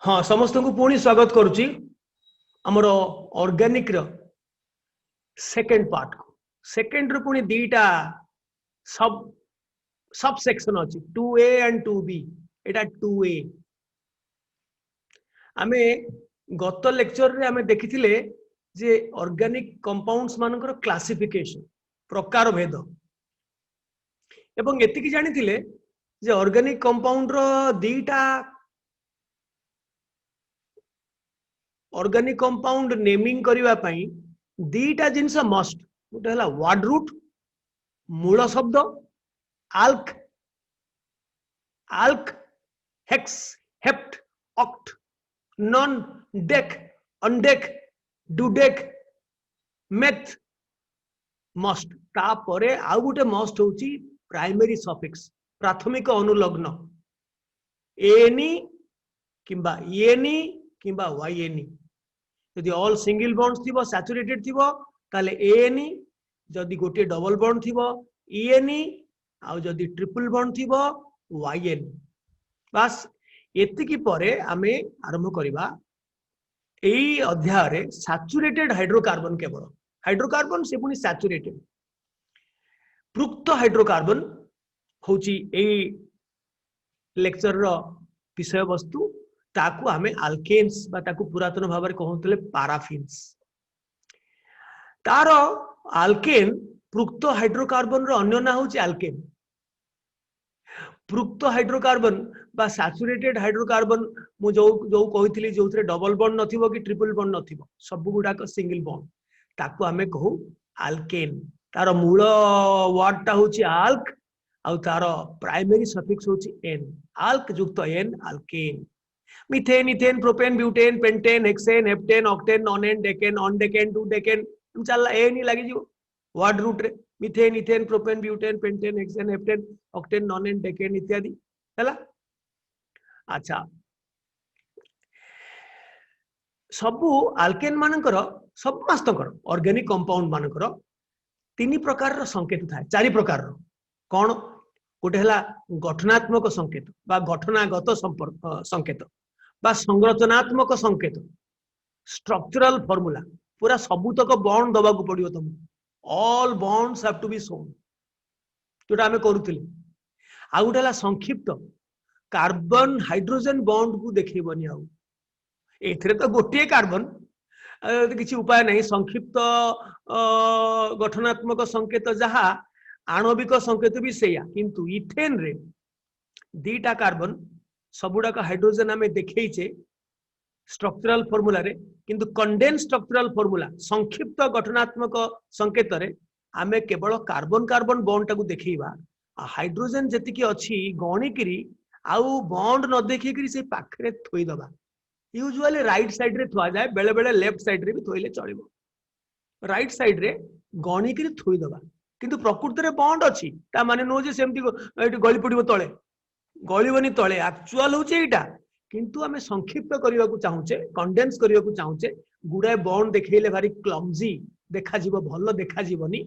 हाँ समस्त को पुणी स्वागत करुच्ची आमर ऑर्गेनिक रो सेकेंड पार्ट को सेकेंड रो पुणी दीटा सब सब सेक्शन अच्छी 2A and 2B Etah 2A आमे गत लेक्चर रे आमे देखिथिले जे ऑर्गेनिक कंपाउंड्स मानकर क्लासिफिकेशन प्रकार भेद एवं एतिकी जानिथिले जे ऑर्गेनिक कंपाउंड रो दीटा ऑर्गेनिक कंपाउंड नेमिंग करिवा पई दीटा जिनस मस्ट गोटे हला वर्ड रूट मूल शब्द alk alk hex hept oct non dec undec dodec meth मस्ट तापरे आउ गोटे मस्ट होची प्राइमरी सफिक्स प्राथमिक अनुलग्न एनी किंबा येनी किंबा वाईएनी यदि ऑल सिंगल बॉन्ड्स थिबो सैचुरेटेड थिबो ताले एनी जदि गोटे डबल बॉन्ड थिबो ईएनी आउ जदि ट्रिपल बॉन्ड थिबो वाईएनी बस एतिकी परे आमे आरंभ करिबा एई अध्याय रे सैचुरेटेड हाइड्रोकार्बन केवल हाइड्रोकार्बन से पुनी सैचुरेटेड पृक्त हाइड्रोकार्बन होची एई लेक्चर रो विषय वस्तु ताकू हमें आल्केन्स बा ताकू पुरातन भाव में कहते पाराफिन्स तार आल्केन पृक्त हाइड्रोकार्बन रो अन्य ना होची आल्केन पृक्त हाइड्रोकार्बन बा सैचुरेटेड हाइड्रोकार्बन मु जो जो कहितली जोथरे डबल बॉन्ड नथिबो कि ट्रिपल बॉन्ड नथिबो सब गुडा को सिंगल बॉन्ड ताकू हमें कहू आल्केन तार मूल वर्ड टा होची आल्क आउ तार प्राइमरी सफिक्स होची एन आल्क युक्त ane alkane methane ethane propane butane pentane hexane heptane octane nonane decane undecane dodecane चलला ए नहीं लागि जो वर्ड रूट रे methane ethane propane butane pentane hexane heptane octane nonane decane इत्यादि हला अच्छा सबु आल्केन मानकर सब मास्तकर ऑर्गेनिक कंपाउंड मानकर तीन प्रकार रो संकेत थाए चारि प्रकार रो कोन गोटे हला गठनात्मक संकेत बा गठनागत संपर्क संकेत बा संरचनात्मक संकेत स्ट्रक्चरल फॉर्मूला पूरा सबुतक बॉन्ड दबा को पड़ियो तुम all bonds have to be shown जोटा हमें करूथिले आ गोटे हला संक्षिप्त कार्बन हाइड्रोजन बॉन्ड को देखिबनी आउ एथरे तो गोटे कार्बन किसी उपाय नहीं संक्षिप्त गठनात्मक संकेत जहा आणविक संकेत भी सेया किंतु इथेन रे दीटा कार्बन सबुडाक हाइड्रोजन आमे देखैछे स्ट्रक्चरल फॉर्मूला रे किंतु कंडेंस स्ट्रक्चरल फॉर्मूला संक्षिप्त गठनात्मक संकेत रे आमे केवल कार्बन कार्बन बॉन्ड टाकू देखैबा हाइड्रोजन जतिकी अछि गणिकिरी आउ बॉन्ड न देखिकिरी से पाखरे थोई दबा यूजुअली राइट साइड रे थवा जाए बेले बेले लेफ्ट साइड रे भी थोइले चलिबो राइट साइड रे गणिकिरी थोई दबा किंतु प्रकृति रे बॉन्ड अछि ता माने नो जे सेमती एटी गली पडिबो तळे गलीबनी तळे एक्चुअल होचे एटा किंतु आमे संक्षिप्त करिवा को चाहूचे कंडेंस करिवा को चाहूचे गुडा बॉन्ड देखैले भारी क्लमजी देखा जीवो भलो देखा जीवनी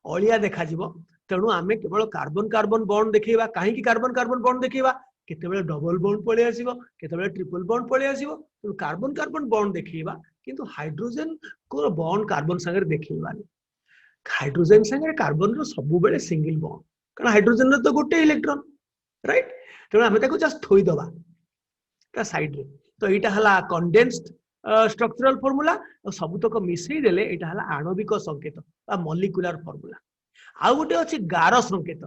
ओलिया देखा जीवो तेणु आमे केवल कार्बन कार्बन बॉन्ड देखैबा काहे कि कार्बन कार्बन बॉन्ड देखैबा केतेबेले डबल बॉन्ड पळे आसीबो केतेबेले ट्रिपल बॉन्ड पळे आसीबो तो कार्बन कार्बन बॉन्ड देखैबा किंतु हाइड्रोजन को बॉन्ड कार्बन संगे देखैबानी हाइड्रोजन संगे कार्बन रो सब बेले सिंगल बॉन्ड कारण हाइड्रोजन रो तो गोटे इलेक्ट्रॉन राइट तेणु आमे ताको जस्ट थोई दबा ता साइड रे तो एटा हला कंडेंस्ड स्ट्रक्चरल फार्मूला और सबुतक मिसई देले एटा हला आणविक संकेत बा मॉलिक्यूलर फार्मूला आ गोटे अछि गार संकेत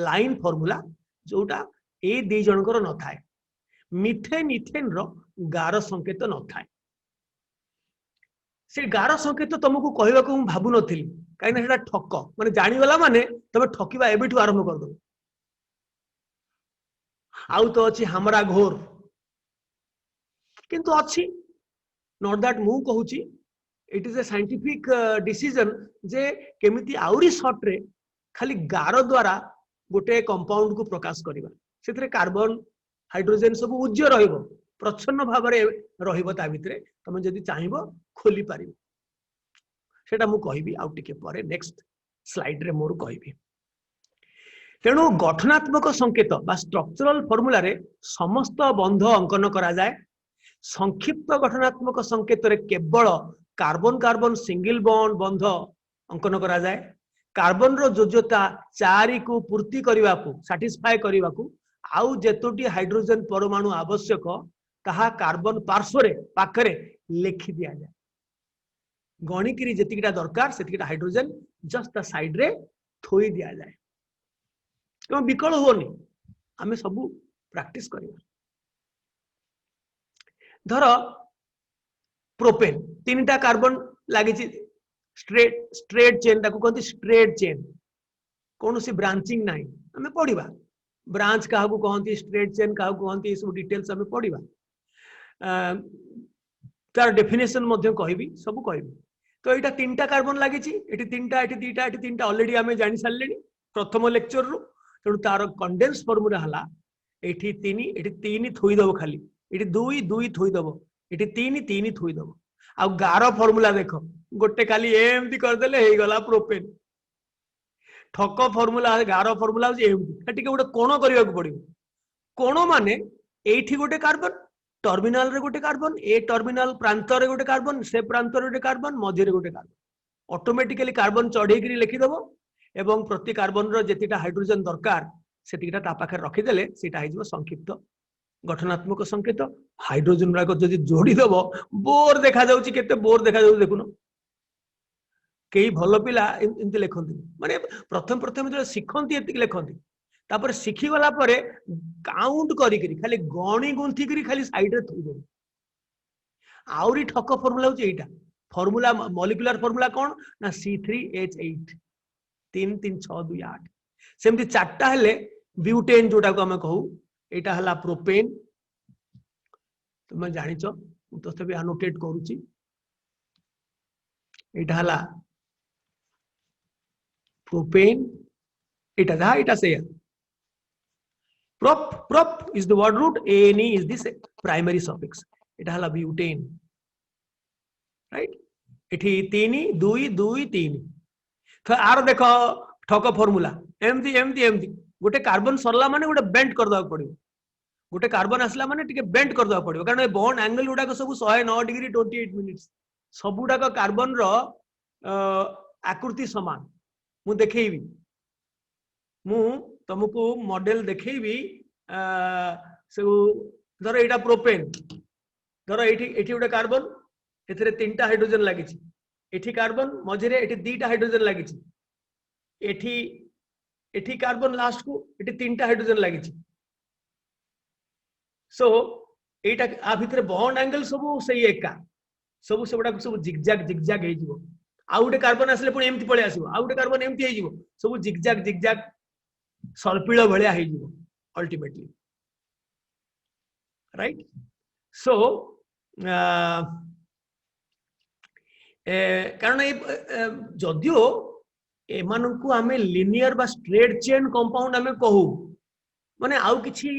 लाइन फार्मूला जोटा ए दे जनकर न थाए मिथेन इथेन रो गार संकेत न थाए से गार संकेत तुमको कहबा को भाबु नथिली काई ना सेटा ठक माने जानि गला माने तबे ठकिबा एबिठु आरंभ कर दो आउ तो अछि हमरा घोर किंतु अच्छी नॉट दैट मु कहूची it is a scientific decision जे केमिति आउरी शॉर्ट रे खाली गार द्वारा गोटे कंपाउंड को प्रकाश करिबा सेतरे कार्बन हाइड्रोजन सब उज्ज्व रहिबो प्रच्छन्न भाव रे रहिबो ता भितरे तमे जदि चाहिबो खोली पारिबो सेटा मु कहिबी आउ टिके परे नेक्स्ट स्लाइड रे मोर कहिबी तेणु गठनात्मक संकेत बा स्ट्रक्चरल फॉर्मूला रे समस्त बंध अंकन करा जाए संक्षिप्त गठनात्मक संकेत रे केवल कार्बन कार्बन सिंगल बॉन्ड बंध अंकन करा जाए। कार्बन रो जोजता 4 को पूर्ति करने को सैटिस्फाई करने को आउ जेतोटी हाइड्रोजन परमाणु आवश्यक ताहा कार्बन पार्श्व रे पाखरे लिखि दिया जाए। गणिकी जेतिकिटा दरकार सेतिकिटा हाइड्रोजन जस्ट ता साइड रे थोई दिया जाए। तो विकल होनी आमे सब प्रैक्टिस करिया। धर प्रोपेन 3टा कार्बन लागि स्ट्रेट चेन ताको कहती स्ट्रेट चेन कौन सी ब्रांचिंग नहीं आमे पढ़िबा। ब्रांच का कहती स्ट्रेट चेन का कहती सब डिटेल्स आमे पढ़िबा। तार डेफिनेशन मध्य कहबी सब कहबी। तो यहाँ 3टा कार्बन लगी 3टा 2टा 3टा ऑलरेडी आमे जानि सारलेनी प्रथम लेक्चर रु। तेणु तार कंडेंस फॉर्मूला हला एठी 3 थोई दबो खाली एठी 2 थोई दबो एठी 3 थोई दबो। आ गार फॉर्मूला देखो गोटे खाली एमती करदेले हे गला प्रोपेन। ठक फॉर्मूला गार फॉर्मूला एमती टिके गोटे कोण करबा को पड़िबो। कोण माने एठी गोटे कार्बन टर्मिनाल रे गोटे कार्बन ए टर्मिनाल प्रांत रे गोटे कार्बन से प्रांत रे गोटे कार्बन मध्य रे गोटे कार्बन ऑटोमेटिकली कार्बन चढ़े करी लिखि दबो एवं प्रति कार्बन रो जेतिटा हाइड्रोजन दरकार सेतिटा ता पाखे रखि देले सेटा हिजो संक्षिप्त गठनात्मक संकेत। हाइड्रोजन राको जदि जोड़ी दबो बोर देखा जाउची केते बोर देखा जाउ देखुनो। केही भलो पिला एंति लेखंती माने प्रथम प्रथम जो सिखंती एति लेखंती तापर सिखी गला परे काउंट करी करी खाली गणी गुंथी करी खाली साइड रे थई देबो। आउरी ठक फार्मूला होची एटा फार्मूला मॉलिक्यूलर फार्मूला कोन ना C3H8 3 3 6 2 8 सेमती 4टा हेले ब्यूटेन जोटा को हम कहू एटा हला प्रोपेन। तुम जानिच तो भी अनोटेट करूची एटा हला प्रोपेन एटा दा एटा से prop is the word root ane is this primary suffix एटा हला ब्यूटेन राइट। एठी 3 2 2 3 तो आर देखो ठक फार्मूला एमती एमती एमती गोटे कार्बन सरला माने गोटे बेंड कर दवा पड़िबो। गोटे कार्बन आसला माने टिके बेंड कर दवा पड़िबो कारण बॉन्ड एंगल गुडा को सब 109 डिग्री 28 मिनिट्स सब गुडा को कार्बन रो आकृति समान। मु देखैबी मु तुमको मॉडल देखैबी सब धर एटा प्रोपेन धर एठी गोटे कार्बन एथिरे 3टा हाइड्रोजन लागिछि एठी कार्बन मझिरे एठी 2टा हाइड्रोजन लागिछि एठी कार्बन लास्ट को एठी 3टा हाइड्रोजन लागिछि। सो एटा आ भितरे बॉन्ड एंगल सब सही एका सब सेबडा सब जिगजैग हे जिवो। आ गोटे कार्बन आसले पुणी एमती पळे आसीबो आ गोटे कार्बन एमती हे जिवो सब जिगजैग सर्पिल भलिया हे जिवो अल्टीमेटली राइट। सो कारण जदियो एमानकु आमे लिनियर बा स्ट्रेट चेन कंपाउंड आमे कहू माने आउ किछि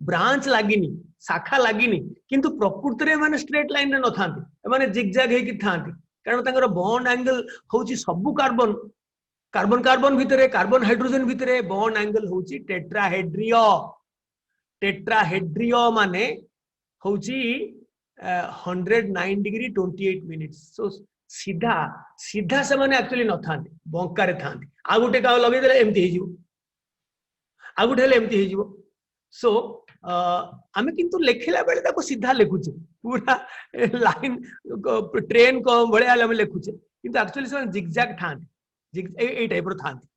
ब्रांच लागिनी शाखा लागिनी किंतु प्रकृति रे माने स्ट्रेट लाइन रे न थांती माने जिगजैग हे कि थांती कारण तांकर बॉन्ड एंगल होची सब कार्बन कार्बन कार्बन भितरे कार्बन हाइड्रोजन भितरे बॉन्ड एंगल होची टेट्राहेड्रियो माने होची 109 डिग्री 28 मिनिट्स। सो सीधा सीधा से माने एक्चुअली न थांती बंकारे थांती आ गुटे का लगे देले एमती हे जिवो आ गुटे हेले एमती हे जिवो। सो आमे किंतु लेखिला बेले ताको सीधा लेखुचे पूरा लाइन ट्रेन को भले आले लेखुचे किंतु एक्चुअली से जिगजैग थांती ए टाइप रो थांती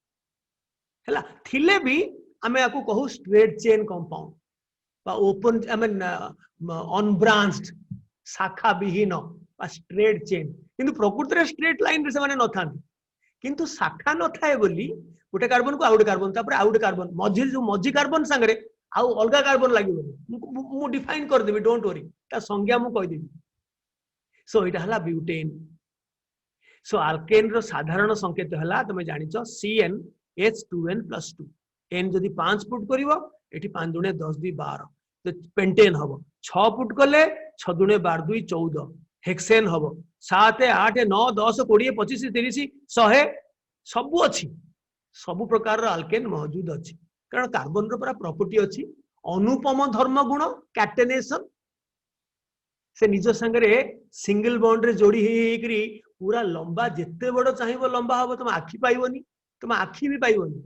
हला थिले भी आमे आको कहू स्ट्रेट चेन कंपाउंड बा ओपन आई मीन अनब्रांच्ड शाखा विहीन बा स्ट्रेट चेन किंतु प्रकृति रे स्ट्रेट लाइन रे से माने न थांती किंतु शाखा न थाए बोली गोटे कार्बन को आउटे कार्बन तापर आउटे कार्बन मझी जो मझी कार्बन संगे आउ अलगा कार्बन लागिबो मु डिफाइन कर देबी डोंट वरी ता संज्ञा मु कहि देबी। सो इटा हला ब्यूटेन। सो अल्केन रो साधारण संकेत हला तमे जानिचो CnH2n+2 n जदि 5 पुट करिवो एठी 5 दुने 10 2 12 तो पेंटेन हबो 6 पुट कले 6 दुने 12 2 14 हेक्सेन हबो 7 8 9 10 20 25 30 100 सब अछि सब प्रकार रो अल्केन मौजूद अछि कारण कार्बन रो पूरा प्रॉपर्टी अछि अनुपम धर्म गुण कैटेनेशन से निज संगे सिंगल बॉन्ड रे जोड़ी हेकरी पूरा लंबा जिते बड़ चाहिए लंबा हम तुम आखि पाइबनी तुम आखि भी पाइबनी।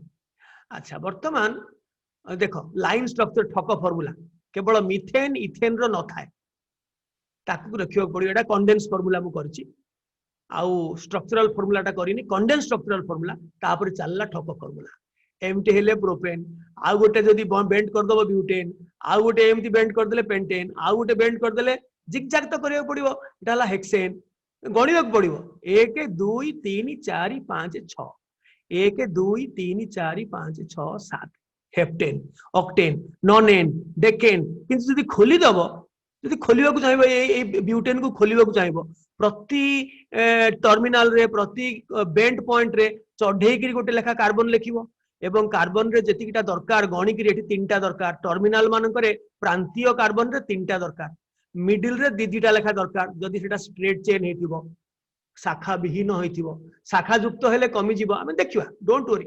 अच्छा वर्तमान देख लाइन स्ट्रक्चर ठक फॉर्मूला केवल मिथेन इथेन रो न थाए ताकू रखियो पड़ियो। एटा कंडेंस फॉर्मूला मु करछि आउ स्ट्रक्चरल फॉर्मूला टा करिनी कंडेंस स्ट्रक्चरल फॉर्मूला तापर चलला ठक फॉर्मूला एमटी हेले प्रोपेन आउ गोटे जदी बेंड कर दबो ब्यूटेन आउ गोटे एमटी बेंड कर देले पेंटेन आउ गोटे बेंड कर देले जिगजैग तो करियो पड़ियो एटा हला हेक्सेन गणिବାକୁ पड़ियो 1 2 3 4 5 6 1 2 3 4 5 6 7 हेप्टेन ऑक्टेन नॉनेन डेकेन किंतु जदी खोली दबो जदी खोलिबा को चाहिबो ए ब्यूटेन को खोलिबा को चाहिबो प्रति टर्मिनल रे प्रति बेंड पॉइंट रे चढ़ेई करी गोटे लेखा कार्बन लिखिबो एवं कार्बन रे जतिकिटा दरकार गणी करी एठी तीनटा दरकार टर्मिनल मानकरे प्रांतीय कार्बन रे तीनटा दरकार मिडिल रे दीटा लेखा दरकार जदी सेटा स्ट्रेट चेन हेतिबो शाखा विहीन होइतिबो शाखा युक्त हेले कमी जीवो आमे देखिबा डोंट वरी।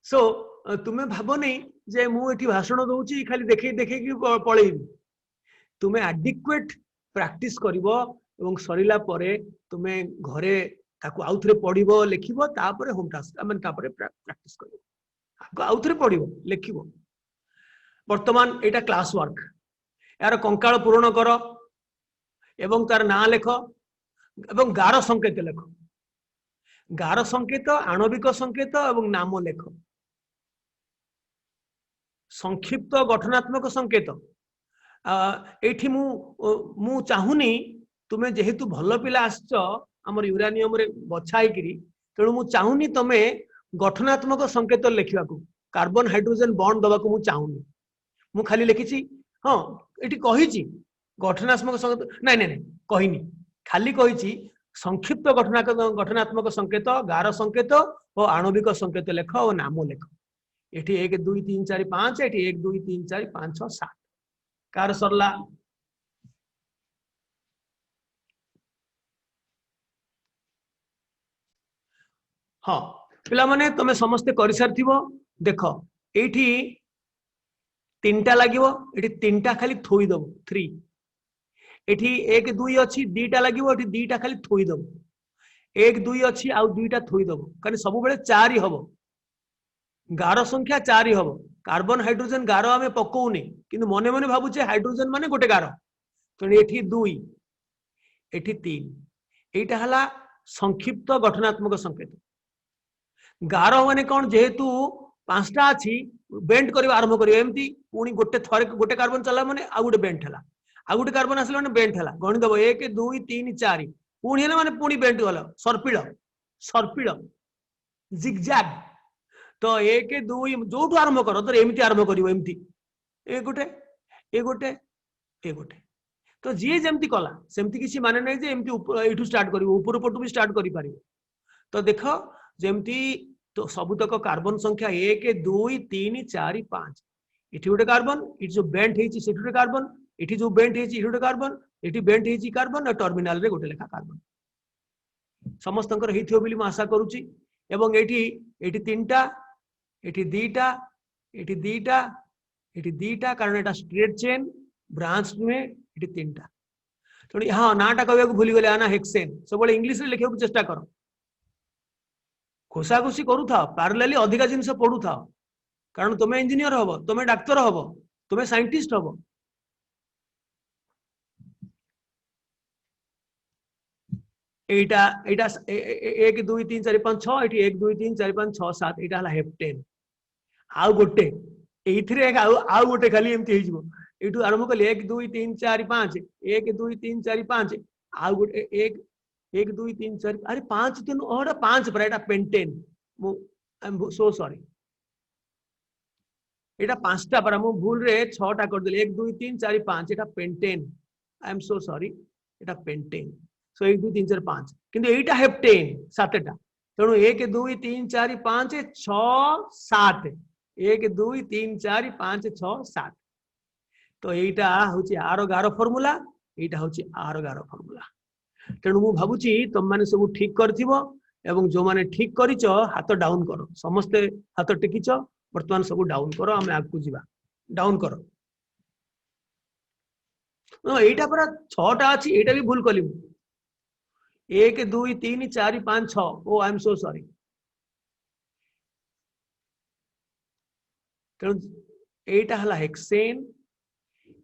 सो तुमे भाबो नै जे मु एठी भाषण दउची खाली देखै देखै कि पळेइबी तुमे एडिक्वेट प्रैक्टिस करिवो एवं सरिला परे तुमे घरे ताकू आउथरे पढिबो लिखिबो तापरे होम टास्क आमे तापरे प्रैक्टिस करिवो आउथरे पढिबो लिखिबो। वर्तमान एटा क्लास वर्क यार कंकाल पूर्ण कर एवं तार ना लेख एवं गार संकेत लेख गार संकेत आणविक संकेत एवं नाम लेख संक्षिप्त गठनात्मक संकेत एठी मु चाहुनी तुमे जेहेतु भल पिला आसछ हमर यूरानियम रे बछाई करी तेणु मु चाहुनी तमे गठनात्मक संकेत लिखिबा को कार्बन हाइड्रोजन बॉन्ड दबा को मु चाहुनी मु खाली लिखिछि हां एठी कहिछि गठनात्मक संकेत नै नै नै कहिनी खाली कहिछि संक्षिप्त गठनात्मक संकेत गार संकेत और आणविक संकेत लेख और नाम लेख एठी 1 2 3 4 5 एठी 1 2 3 4 5 6 7 कार सरला। हाँ पिला माने तमे समस्ते करि सारथिबो देख एठी तीनटा लागिवो एठी तीनटा खाली थोई दबो 3 एठी 1 2 अछि दीटा लागिवो एठी दीटा खाली थोई दबो 1 2 अछि आ दुईटा थोई दबो काने सब बेले 4 ही हबो गार संख्या 4 ही हबो कार्बन हाइड्रोजन गार आमे पकोउनी किंतु मने मने भाबुचे हाइड्रोजन माने गोटे गार तणे एठी 2 एठी 3 एटा हला संक्षिप्त गठनात्मक संकेत। गार माने कोन जेहेतु पांचटा अछि बेंड करबा आरंभ करियो एमती पुनी गोटे थरे गोटे कार्बन चला माने आ गोटे बेंड हला आ गोटे कार्बन आसला माने बेंड हला गणि दबो 1 2 3 4 पुनी हेले माने पुनी बेंड गला सर्पिल सर्पिल जिगजैग तो 1 2 जोठु आरंभ करो तो एमती आरंभ करियो एमती ए गोटे ए गोटे ए गोटे तो जी जेमती कला सेमती किसी माने नै जे एमती एठु स्टार्ट करिवो ऊपर पटु भी स्टार्ट करि पारिवो। तो देखो जेमती तो सबुतक कार्बन संख्या 1 2 3 4 5 इठी गोटे कार्बन इठी जो बेंड हेची सेठी गोटे कार्बन इठी जो बेंड हेची इठी गोटे कार्बन इठी बेंड हेची कार्बन और टर्मिनल रे गोटे लेखा कार्बन समस्तंकर हेथियो बिली म आशा करूची एवं एठी एठी तीनटा एठी दीटा एठी दीटा एठी दीटा कारण एटा स्ट्रेट चेन ब्रांच में एठी तीनटा तणी हां नाटा कहबा को भूली गेले आना हेक्सेन सब बळे इंग्लिश रे लिखियो चेष्टा करो खोसा खुशी करू था पैरेलली अधिका जिंस पढु था कारण तुमे इंजीनियर हबो तुमे डाक्टर हबो तुमे साइंटिस्ट हबो। एटा एटा 1 2 3 4 5 6 एटी 1 2 3 4 5 6 7 एटा हला हेप्टेन आ गोटे एथिरे आ गोटे खाली एमती हे जिवो एठू आरंभ कले 1 2 3 4 5 1 2 3 4 5 आ गोटे 1 2 3 4 अरे 5 3 ओडा 5 पर एटा पेंटेन मु आई एम सो सॉरी एटा 5टा पर मु भूल रे 6टा कर देले 1 2 3 4 5 एटा pentane I am so sorry Etah pentane सो 1 2 3 4 5 किंतु एटा हेप्टेन 7टा तेणु 1 2 3 4 5 6 7 1 2 3 4 5 6 7 तो एटा होची आर गार फार्मूला एटा होची आर गार फार्मूला तेणु मु भाबुची तुम माने सब ठीक करथिबो एवं जो माने ठीक करिचो हाथ डाउन करो समस्ते हाथ टेकिचो वर्तमान सब डाउन करो आमे आगु जीवा डाउन करो एटा पूरा 6टा अच्छी एटा भी भूल कली 1 2 3 4 5 6 ओ आई एम सो सॉरी तेणु एटा हला हेक्सेन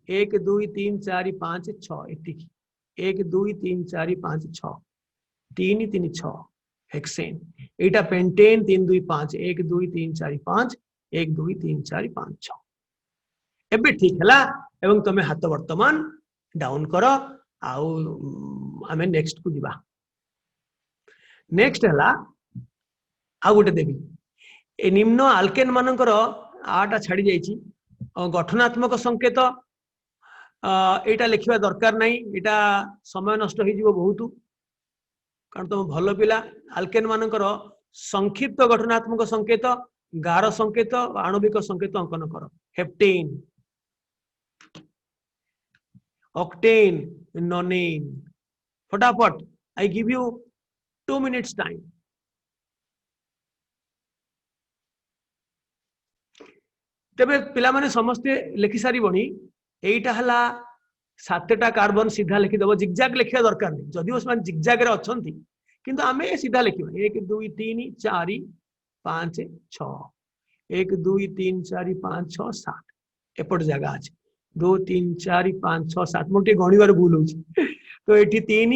1 2 3 4 5 6 एति 1 2 3 4 5 6 3 3 6 हेक्सेन एटा पेंटेन 3 2 5 1 2 3 4 5 1 2 3 4 5 6 एबे ठीक है एवं तुम्हें हाथ वर्तमान डाउन कर आमे नेक्स्ट को दिबा नेक्स्ट है आ गोटे देवी ए निम्न आल्केन मानकर आटा छाड़ी जाइछि गठनात्मक संकेत एटा लिखिबा दरकार नहीं एटा समय नष्ट हो जिवो बहुत कारण तुम भल पिला आल्केन मानकर संक्षिप्त गठनात्मक संकेत गार संकेत आणविक संकेत अंकन कर हेप्टेन octane nonane फटाफट I give you 2 minutes time तबे पिला माने समस्ते लिखि सारी बणी एटा हला 7टा कार्बन सीधा लिखि दबो जिगजैग लिखिया दरकार नहीं जदि ओसमान जिगजैग रे अछंती किंतु आमे सीधा लिखिबा 1 2 3 4 5 6 1 2 3 4 5 6 7 एपट जगह अछि 2 3 4 5 6 7 मोटे गणिबार भूल होची तो एठी 3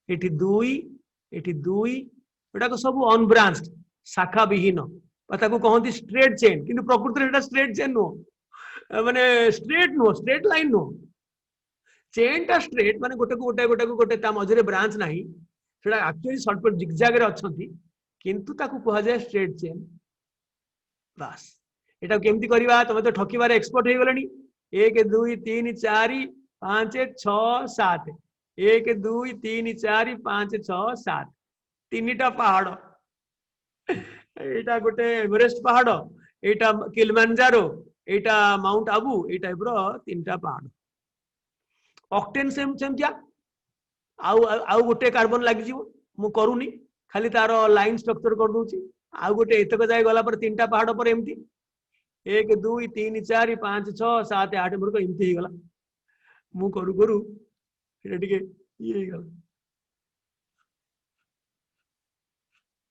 एठी 2 एठी 2 एटा को सब अनब्रांच्ड शाखा विहीन पता को कहंती स्ट्रेट चेन किंतु प्रकृति एटा स्ट्रेट चेन नो माने स्ट्रेट लाइन नो चेन टा स्ट्रेट माने गोटे ता मझरे ब्रांच नाही सेटा एक्चुअली शॉर्टकट जिगजैग रे अछंती किंतु ताकू कहा जाय स्ट्रेट चेन बस एटा केमती करबा तमे तो ठकीबार एक्सपर्ट हे गलनी 1 2 3 4 5 6 7 1 2 3 4 5 6 7 तीनटा पहाड़ एटा गोटे एवरेस्ट पहाड़ एटा किलिमांजारो एटा माउंट आबू ए टाइप रो तीनटा पहाड़ ऑक्टेन सेम सेमतिया आउ गोटे कार्बन लागि जीवो मु करूनी खाली तार लाइन स्ट्रक्चर कर दूची आउ गोटे एतक जाय गला पर तीनटा पहाड़ पर एमती 1 2 3 4 5 6 7 8 मोर को एमती ही गला मु करू करू एटा टिके ये गला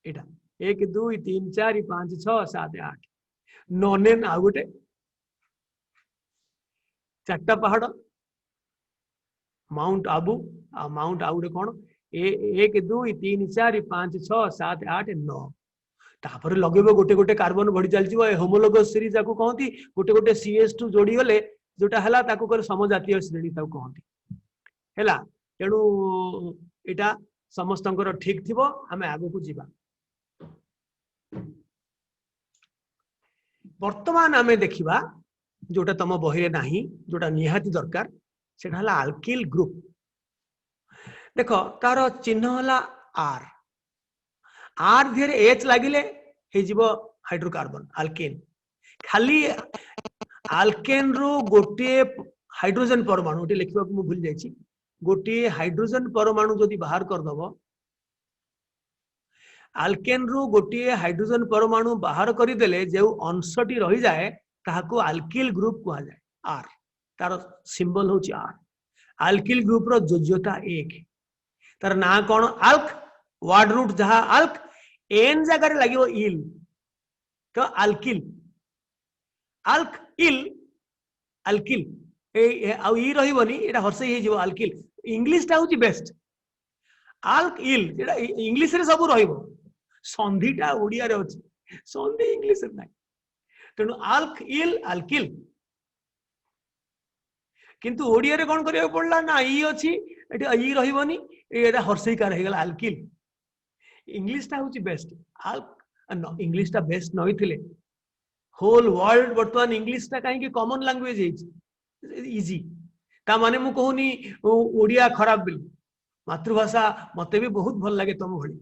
एटा 1 2 3 4 5 6 7 8 नॉनेन आ गोटे 4टा पहाड़ माउंट आबू आ माउंट आबू रे कोन 1 2 3 4 5 6 7 8 9 तापर लगेबो गोटे गोटे कार्बन बढ़ी चलछि होमोलोगस सीरीज जाको कहंती गोटे गोटे CH2 जोड़ी गले जोटा हला ताको कर समजातीय श्रेणी ताको कहंती हैला तेणु एटा समस्तंकर ठीक थिबो हमें आगो को जीवा वर्तमान आमे देखिबा जोटा तम बही रे नाही जोटा निहाती दरकार सेटा हला अल्किल ग्रुप देखो तार चिन्ह हला आर धीरे एच लागिले हे जीवो हाइड्रोकार्बन अल्केन खाली अल्केन रो गोटे हाइड्रोजन परमाणु गोटे लिखबा को भूल जाईची गोटे हाइड्रोजन परमाणु जदि बाहर कर दबो अल्केन रो गोटे हाइड्रोजन परमाणु बाहर कर देले जे अंशटी रही जाए ताहाको अल्किल ग्रुप कहा जाए आर तार सिंबल होची आर अल्किल ग्रुप रो जोज्यता 1 तार ना कोन अल्क वर्ड रूट जहा अल्क एन जगह लगे इल तो अल्किल अल्क इल अल्किल ए आ ई रहिबनी एटा हरसे हे जीव अल्किल इंग्लिश टा होची बेस्ट अल्क इल जेटा इंग्लिश रे सब रहिबो संधिटा ओडिया रे अछि संधि इंग्लिश रे नाही तेनु अल्क इल अल्किल किंतु ओडिया रे कोन करियो पड़ला ना ई अछि एटा ई रहिबनी एटा हरसे कार हे गेला अल्किल इंग्लिश टा होची बेस्ट अल्क इंग्लिश टा बेस्ट नई थिले होल वर्ल्ड वर्तमान इंग्लिश टा काहे कि कॉमन लैंग्वेज है इजी ता माने मु कहूनी ओडिया खराब बिल मातृभाषा मते भी बहुत भल लागे तुम भली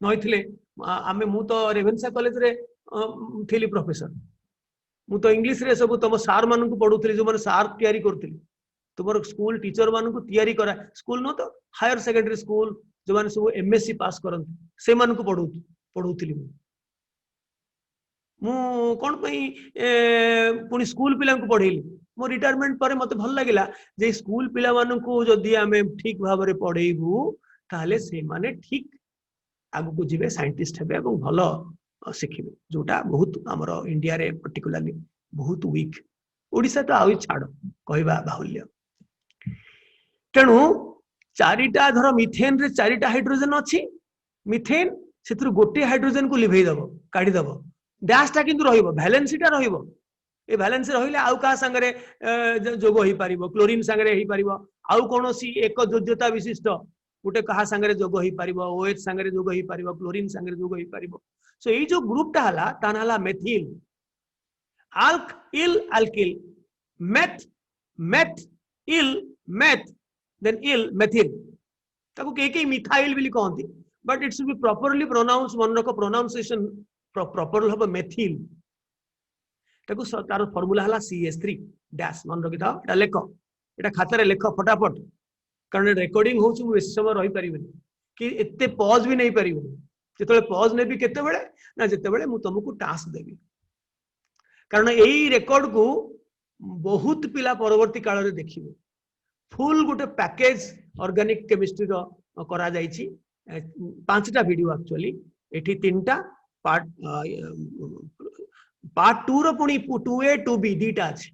नई थिले आमे मु तो रेवेन्सा कॉलेज रे थिली प्रोफेसर मु तो इंग्लिश रे सब तुम सार मान को पढुथली जो माने सार तयारी करथली तुमर स्कूल टीचर मान को तयारी करा स्कूल न तो हायर सेकेंडरी स्कूल जो माने सब एमएससी पास करन से मान को पढुथली मु कोन पई पुनी स्कूल पिला को पढेली मो रिटायरमेंट पर मते भल लागिला जे स्कूल पिला मानकू जदि आमे ठीक भाबरे पढेइबू ताले से माने ठीक आगु को जीवे साइंटिस्ट हेबे এবং भलो शिखिबे जोटा बहुत हमर इंडिया रे पर्टिकुलरली बहुत वीक ओडिसा तो आउ छाड़ कहबा बाहुल्य तेणु चारिटा धर मिथेन रे चारिटा हाइड्रोजन अछि मिथेन सेतु गोटे हाइड्रोजन को लिभेई दबो काढी दबो डैशटा किंतु रहिबो वैलेंसीटा रहिबो ए वैलेंसी रहिले आउ का संगरे जोग होई परिबो क्लोरीन संगरे होई परिबो आउ कोनोसी एक योग्यता विशिष्ट गोटे कहा संगरे जोग होई परिबो ओएच संगरे जोग होई परिबो क्लोरीन संगरे जोग होई परिबो सो ए जो ग्रुपटा हला ताना हला methyl alk il alkyl meth meth il meth then il methyl ताको के मिथाइल बिली कहंती but it should be properly pronounce मन रको प्रोनाउंसिएशन प्रॉपर हबो मेथिल ताको तार फार्मूला हला CH3 डैश मन रखि थाओ एटा लेख एटा खातारे लेख फटाफट कारण रेकॉर्डिंग होउछ मु बेस समय रहि परिबनी कि एते पॉज भी नहीं परिबनी जेतले पॉज ने भी केते बेले ना जेते बेले मु तुमको टास्क देबी कारण यही रेकॉर्ड को बहुत पिला परवर्ती काल रे देखिबे फुल गोटे पैकेज ऑर्गेनिक केमिस्ट्री रो करा जाईची 5टा वीडियो एक्चुअली एठी 3टा पार्ट पार्ट 2 रो पुनी 2A 2B दीटा अछि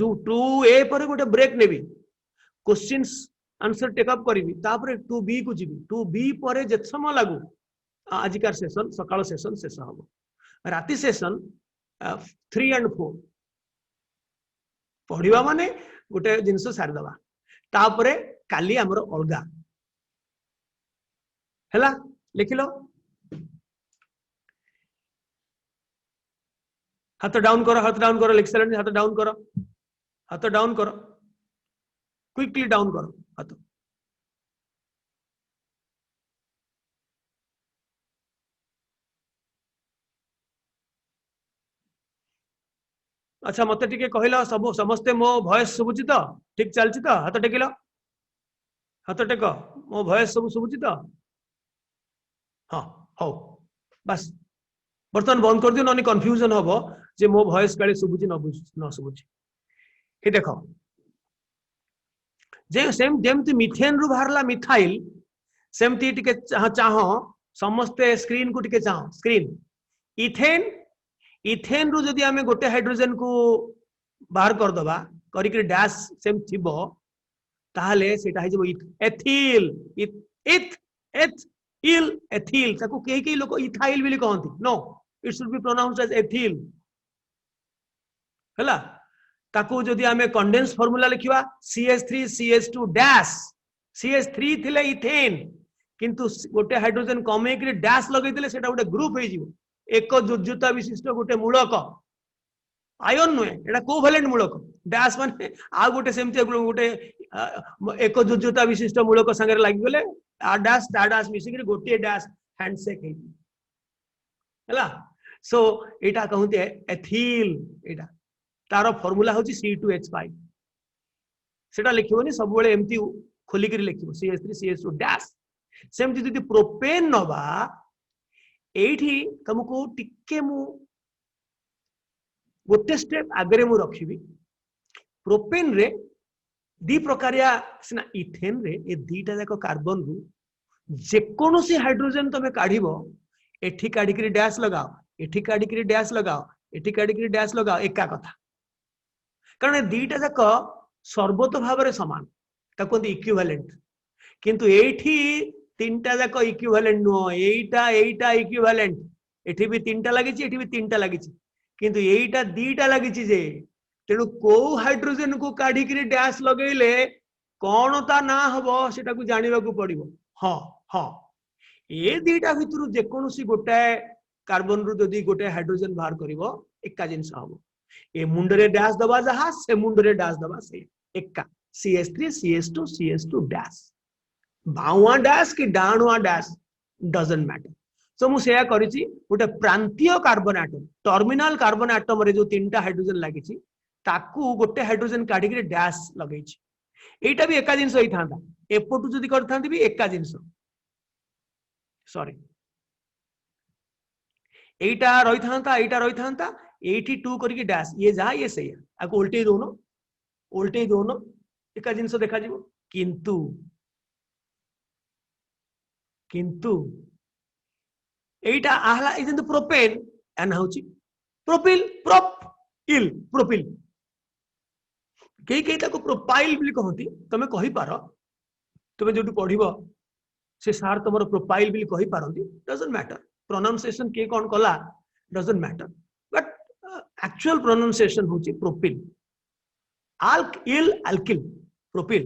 जो 2A पर गोटे ब्रेक नेबी क्वेश्चंस आंसर टेक अप करबी तापर 2B को जीबी 2B पर जे समय लागू आजिकार सेशन सकाळ सेशन शेष हबो राति सेशन 3 and 4 पढ़िबा माने गोटे जिंस सारी दबा तापरे काली हमर अलगा हैला लिखिलो हाथ डाउन करो एक्सीलेंट हाथ डाउन करो क्विकली डाउन करो हाथ अच्छा मत टिके कहला सब समस्ते मो वॉइस सुबुची तो ठीक चलची तो हाथ टेकिलो हाथ टेक मो वॉइस सब सुबुची तो हाँ हो बस बर्तमान बंद कर दियो ननी कंफ्यूजन हबो जे मो वॉइस काले सुबुची न सुबुची हे देखो जे सेम जेमति मिथेन रु बाहरला मिथाइल सेमति टिके चाहो समस्ते स्क्रीन को टिके चाहो स्क्रीन इथेन इथेन रु जदि आमे गोटे हाइड्रोजन को बाहर कर दबा करी के डैश सेम थिबो ताहले सेटा हे जबो एथिल इथ एथ इल एथिल ताको के लोक इथाइल बिली कहंती no it should be pronounced as ethyl हला ताको जदि आमे condense formula लिखिबा CH3 CH2 dash CH3 थिले इथेन किंतु गोटे हाइड्रोजन कमे के डैश लगै दिले सेटा गोटे ग्रुप हे जिवो एक योज्यता विशिष्ट गोटे मूलक आयन नुहे एटा कोवैलेंट मूलक डैश माने आ गोटे सेमते गोटे एक योज्यता विशिष्ट मूलक संगे लागि गले आ डैश ता डैश मिसी के गोटे डैश हैंडशेक हे हला सो एटा कहते एथिल एटा तार फार्मूला होची C2H5 सेटा लिखिबोनी सब बेले एमती खोली के लिखिबो CH3 CH2 डैश सेमती जदि प्रोपेन नबा एठी तुमको टिके मु गोटे स्टेप आगरे मु रखिबी प्रोपेन रे दी प्रकारिया सिना इथेन रे ए दीटा जाक कार्बन रु जे कोनोसी हाइड्रोजन तमे काढिबो एठी काढी के डैश लगाओ एठी काढी के डैश लगाओ एठी काढी के डैश लगाओ एका कथा कारण दीटा जाक सर्वत भाव रे समान ताको इक्विवेलेंट किंतु एठी तीनटा जाक इक्विवेलेंट नो एटा इक्विवेलेंट एठी भी तीनटा लागिची एठी भी तीनटा लागिची किंतु एटा दीटा लागिची जे तेनु को हाइड्रोजन को काढी के डैश लगेले कोन ता ना हबो सेटा को जानिबा को पड़िबो हां हां ए दीटा भितरु जे कोनोसी गोटे कार्बन रु जदी गोटे हाइड्रोजन बाहर करिवो एका जिंस हबो ए मुंडरे डैश दबा जहा से मुंडरे डैश दबा से एका CH3 CH2 CH2 डैश बावा डैश की डाणुआ डैश डजंट मैटर सो मु सेया करिछि गोटे प्रांतीय carbon atom terminal carbon atom रे जो तीनटा हाइड्रोजन लागिछि ताकू गोटे हाइड्रोजन काढी के डैश लगैछि एटा भी एका जिंस होई थांदा एपटू जदी करथांती भी एका जिंस सॉरी एटा रही थांता 82 करके डैश ये जहा ये सही आको उल्टे दोनो एका जिनस देखा जीवो किंतु किंतु एटा आहला ए जंतु प्रोपेन एन होची प्रोपिल प्रोपिल कई ताको प्रोपाइल भी कहती तमे कहि पारो तमे जोटु पढिबो से सार तमरो प्रोपाइल भी कहि पारंती डजंट मैटर प्रोनाउंसिएशन के कोन कला doesn't matter but actual pronunciation होची प्रोपिल अल्किल प्रोपिल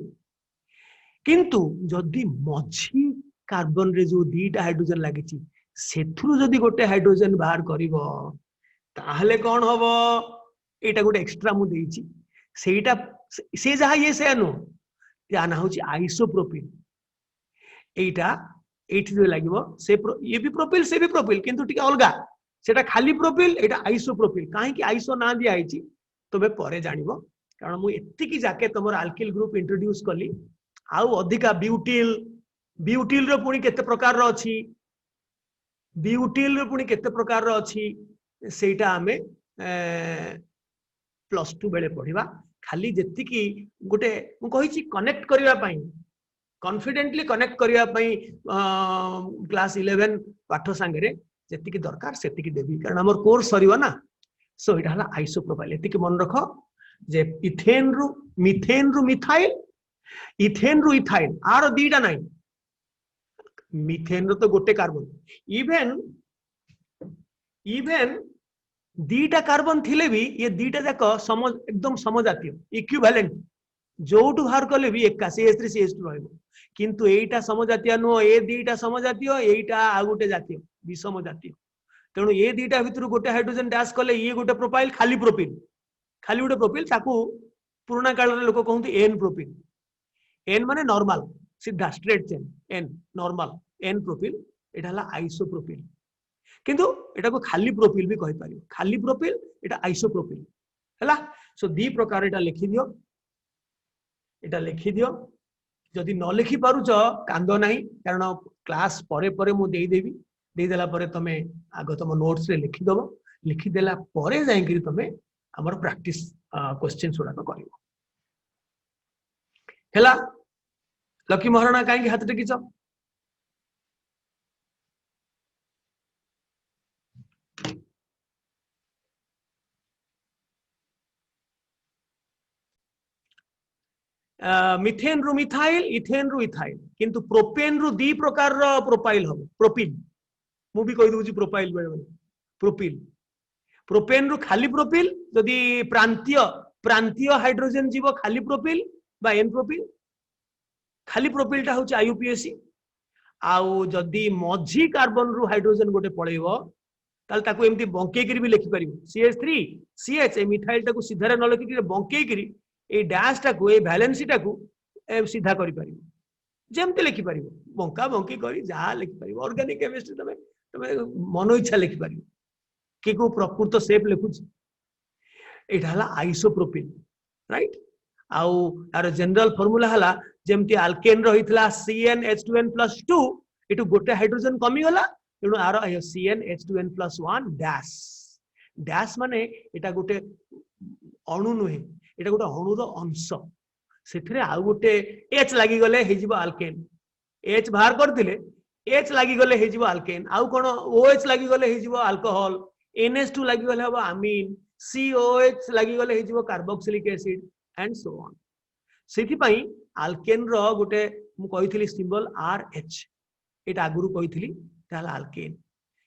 किंतु जदि मझी कार्बन रे जो दीटा हाइड्रोजन लागिची सेथुरु जदि गोटे हाइड्रोजन बाहर करिवो ताहले कोन हबो एटा गोटे एक्स्ट्रा मु देइची सेटा से जहा ये से नो या ना होची आइसोप्रोपिल एटा एठी जो लागिवो से ये भी प्रोपिल से भी प्रोपिल किंतु टिके अलगा सेटा खाली प्रोपिल एटा आइसोप्रोपिल काहे कि आइसो ना दिया आइची तबे परे जानिबो कारण मु एत्ती की जाके तमर अल्किल ग्रुप इंट्रोड्यूस कली आउ अधिका ब्यूटिल रो पुनी केते प्रकार रो अछि ब्यूटिल रो पुनी केते प्रकार रो अछि सेटा हमें +2 बेले पढ़िबा खाली जेति की गोटे मु कहिछि कनेक्ट करिवा पई कॉन्फिडेंटली कनेक्ट करिवा पई क्लास 11 पाठ संगे जेति की दरकार सेति की देबी कारण हमर कोर्स सरीवा ना सो इटा हला आइसोप्रोपाइल एति की मन रखो जे इथेन रु मिथाइल इथेन रु इथाइल आर दीटा नाही मिथेन रो तो गोटे कार्बन इवेन दीटा कार्बन थिले भी ये दीटा जाक एकदम समजातीय इक्विवेलेंट जोटु बाहर कले भी एका CH3 CH2 रहइबो किंतु एटा समजातीय नो ए दीटा समजातीय एटा आ गोटे जातीय विषम जातीय तेणु ए दीटा भितर गोटे हाइड्रोजन डैश कले ये गोटे प्रोपाइल खाली गोटे प्रोपिल ताकू पुराना काल रे लोक कहउती एन प्रोपिल एन माने नॉर्मल सीधा straight chain n normal n propyl एटा हला आइसोप्रोपिल किंतु एटा को खाली प्रोपिल भी कहि पारियो खाली प्रोपिल एटा आइसोप्रोपिल हला सो दी प्रकार एटा लिखि दियो जदि न लिखि पारुछ कांदो नाही कारण क्लास परे परे मु देई देला परे तमे आगो तम नोट्स रे लिखि देला परे जाई कि तमे हमर प्रैक्टिस क्वेश्चन उडा करिवो हला लकी महाराणा काई हाथ टेकिछ मिथेन रु मिथाइल इथेन रु इथाइल किंतु प्रोपेन रु दी प्रकार रो प्रोपाइल हो प्रोपिल मु भी कहि दूची प्रोपाइल प्रोपिल प्रोपेन रु खाली प्रोपिल यदि प्रांतीय हाइड्रोजन जीव खाली प्रोपिल बा एन प्रोपिल खाली प्रोपिल टा होची आईयूपीएसी आउ जदि मझी कार्बन रु हाइड्रोजन गोटे पळेइबो ताल ताको एमती बंके करी भी लिखि परिबो CH3 CH ए मिथाइल टाको सीधा न लिखि बंके करी ए डैश टाको ए वैलेंसी टाको सीधा करि परिबो जेमते लिखि परिबो बंका बंकी करी जा लिखि परिबो ऑर्गेनिक केमिस्ट्री तमे मन इच्छा लिखि परिबो कि को प्रकृत शेप लिखुछ एटा हला आइसोप्रोपिल राइट आउ यार जनरल फार्मूला हला जेमती अल्केन रहितला CnH2n+2 एटु गोटे हाइड्रोजन कमी गला तेणु आरो CnH2n+1 डैश डैश माने एटा गोटे अणु नुहे एटा गोटे अणुर अंश सेथिरे आ गोटे H लागि गले हे जिवो अल्केन H बाहर कर दिले H लागि गले हे जिवो अल्केन आउ कोन OH लागि गले हे जिवो अल्कोहल NH2 लागि गले हबो अमीन COH लागि गले हे जिवो carboxylic acid and so on सेथि पई अल्केन रो गोटे मु कहिथिली सिंबल RH एटा आगुरु कहिथिली ताला अल्केन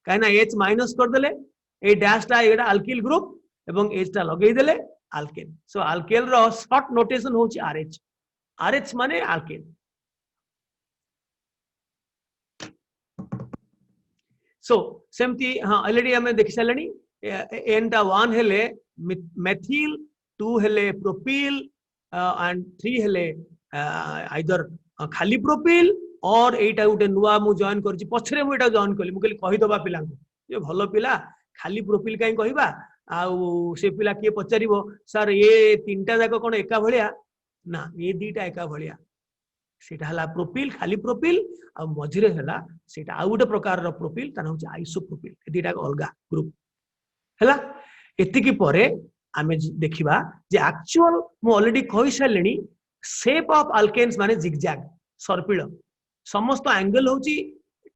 काइना H माइनस कर देले ए डैश टा एटा अल्किल ग्रुप एवं H टा लगेई देले अल्केन सो अल्केन रो शॉर्ट नोटेशन होची RH माने अल्केन सो सेमती हां ऑलरेडी हमें देखि सलनी एन टा 1 हेले मेथिल 2 हेले प्रोपिल एंड 3 हेले आइदर खाली प्रोपिल और एटा उटे नुवा मु जॉइन करछि पछरे मु एटा जॉइन करली मु कहि दबा पिला ये भलो पिला खाली प्रोपिल काई कहिबा आउ से पिला के पचारिबो सर ये तीनटा जाक कोन एका भलिया ना ये दीटा एका भलिया सेटा हला प्रोपिल खाली प्रोपिल आ मझिरे हला सेटा आ उटे प्रकार रो प्रोपिल ता होछि आइसोप्रोपिल दीटा अलगा ग्रुप हला एतिकी परे आमे देखिबा जे एक्चुअल मु ऑलरेडी कहि सारलेनी शेप ऑफ अल्केन्स माने जिगजैग सर्पिल समस्त एंगल होची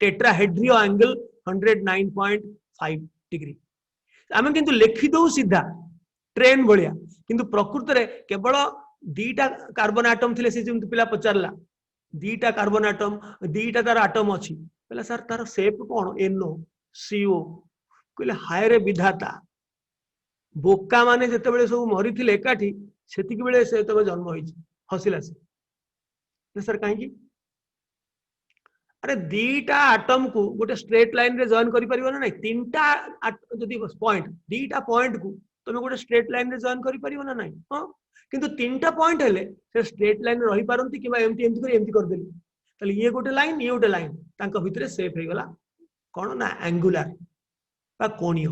टेट्राहेड्रियो एंगल 109.5 डिग्री आमे किंतु लिखि दउ सीधा ट्रेन भलिया किंतु प्रकृत रे केवल दीटा कार्बन एटम थिले से जेमति पिला पचारला दीटा कार्बन एटम दीटा तार एटम अछि पहला सर तार शेप कोन एनओ सीओ कहले हाय रे विधाता बोका माने जते बेले सब मरी थिले एकाठी सेतिकी बेले से तब जन्म होइछि हसिला से सर काहे की अरे दीटा एटम को गोटे स्ट्रेट लाइन रे जॉइन करि परिबो ना नहीं तीनटा जदी पॉइंट दीटा पॉइंट को तुम गोटे स्ट्रेट लाइन रे जॉइन करि परिबो ना नहीं हां किंतु तीनटा पॉइंट हेले से स्ट्रेट लाइन रही पारंती किबा एमती कर देली तले ये गोटे लाइन तांका भितरे सेफ हे गला कोन ना एंगुलर बा कोणीय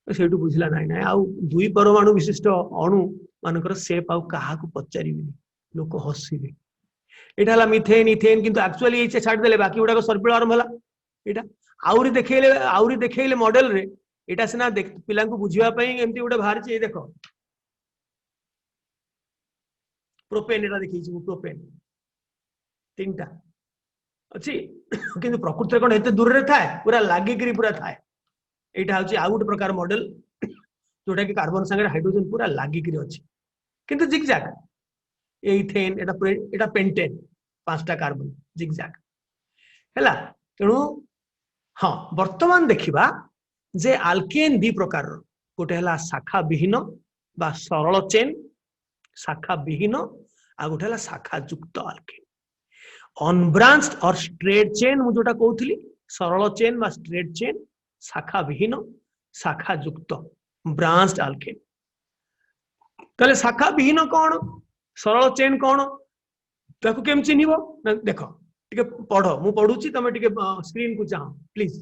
सेटू बुझला नाही नाही आउ दुई परमाणु विशिष्ट अणु मानकर सेफ आउ काहा को पचारिबिनी लोक हसिबे एटा हला मिथेन इथेन किंतु एक्चुअली इचे छाड़ देले बाकी उडा को सर्पिल आरंभ हला एटा आउरी देखेले मॉडल रे एटा सिना पिला को बुझिबा पई एमती उडा बाहर छी देखो प्रोपेन एटा देखि छी प्रोपेन तीनटा अछि किंतु प्रकृति रे कोन एते दूर रे थाए पूरा लागी करी पूरा थाए एटा होची आ गुटे प्रकार मॉडल जोटा कि कार्बन संगे हाइड्रोजन पूरा लागी करी अछि किंतु जिगजैग एथेन एटा पेंटेन पांचटा कार्बन जिगजैग हैला तेनु हां वर्तमान देखिबा जे अल्केन दी प्रकार गोटे हला शाखा विहीन बा सरल चेन शाखा विहीन आ गोटे हला शाखा युक्त अल्केन अनब्रांच्ड और स्ट्रेट चेन मु जोटा कहउथली सरल चेन बा स्ट्रेट चेन शाखा विहीन शाखा युक्त ब्रांच्ड अल्केन तले शाखा विहीन कोन सरल चेन कोन ताकू केम चिन्हिबो देखो टिके पढो मु पढुची तमे टिके स्क्रीन को चाहो प्लीज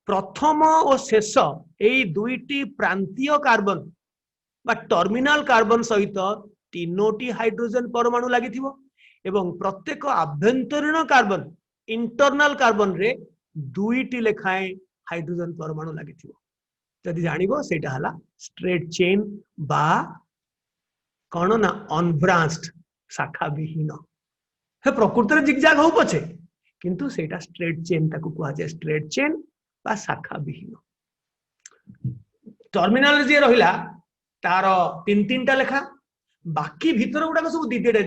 प्रथम और शेष एई दुईटी प्रांतीय कार्बन बा टर्मिनल कार्बन सहित तीनोटी हाइड्रोजन परमाणु लागिथिबो एवं प्रत्येक आभ्यंतरीण कार्बन इंटरनल कार्बन रे दुईटी लेखाए हाइड्रोजन परमाणु लागिथिबो जदि जानिबो सेटा हला स्ट्रेट चेन बा कोन ना अनब्रांच्ड शाखा विहीन हे प्रकृति रे जिगजैग हो पछे किंतु सेटा स्ट्रेट चेन ताकू कुआ जे स्ट्रेट चेन बा शाखा विहीन टर्मिनल जे रहिला तार तीन तीनटा लेखा बाकी भीतर गुडा सब दीदीटा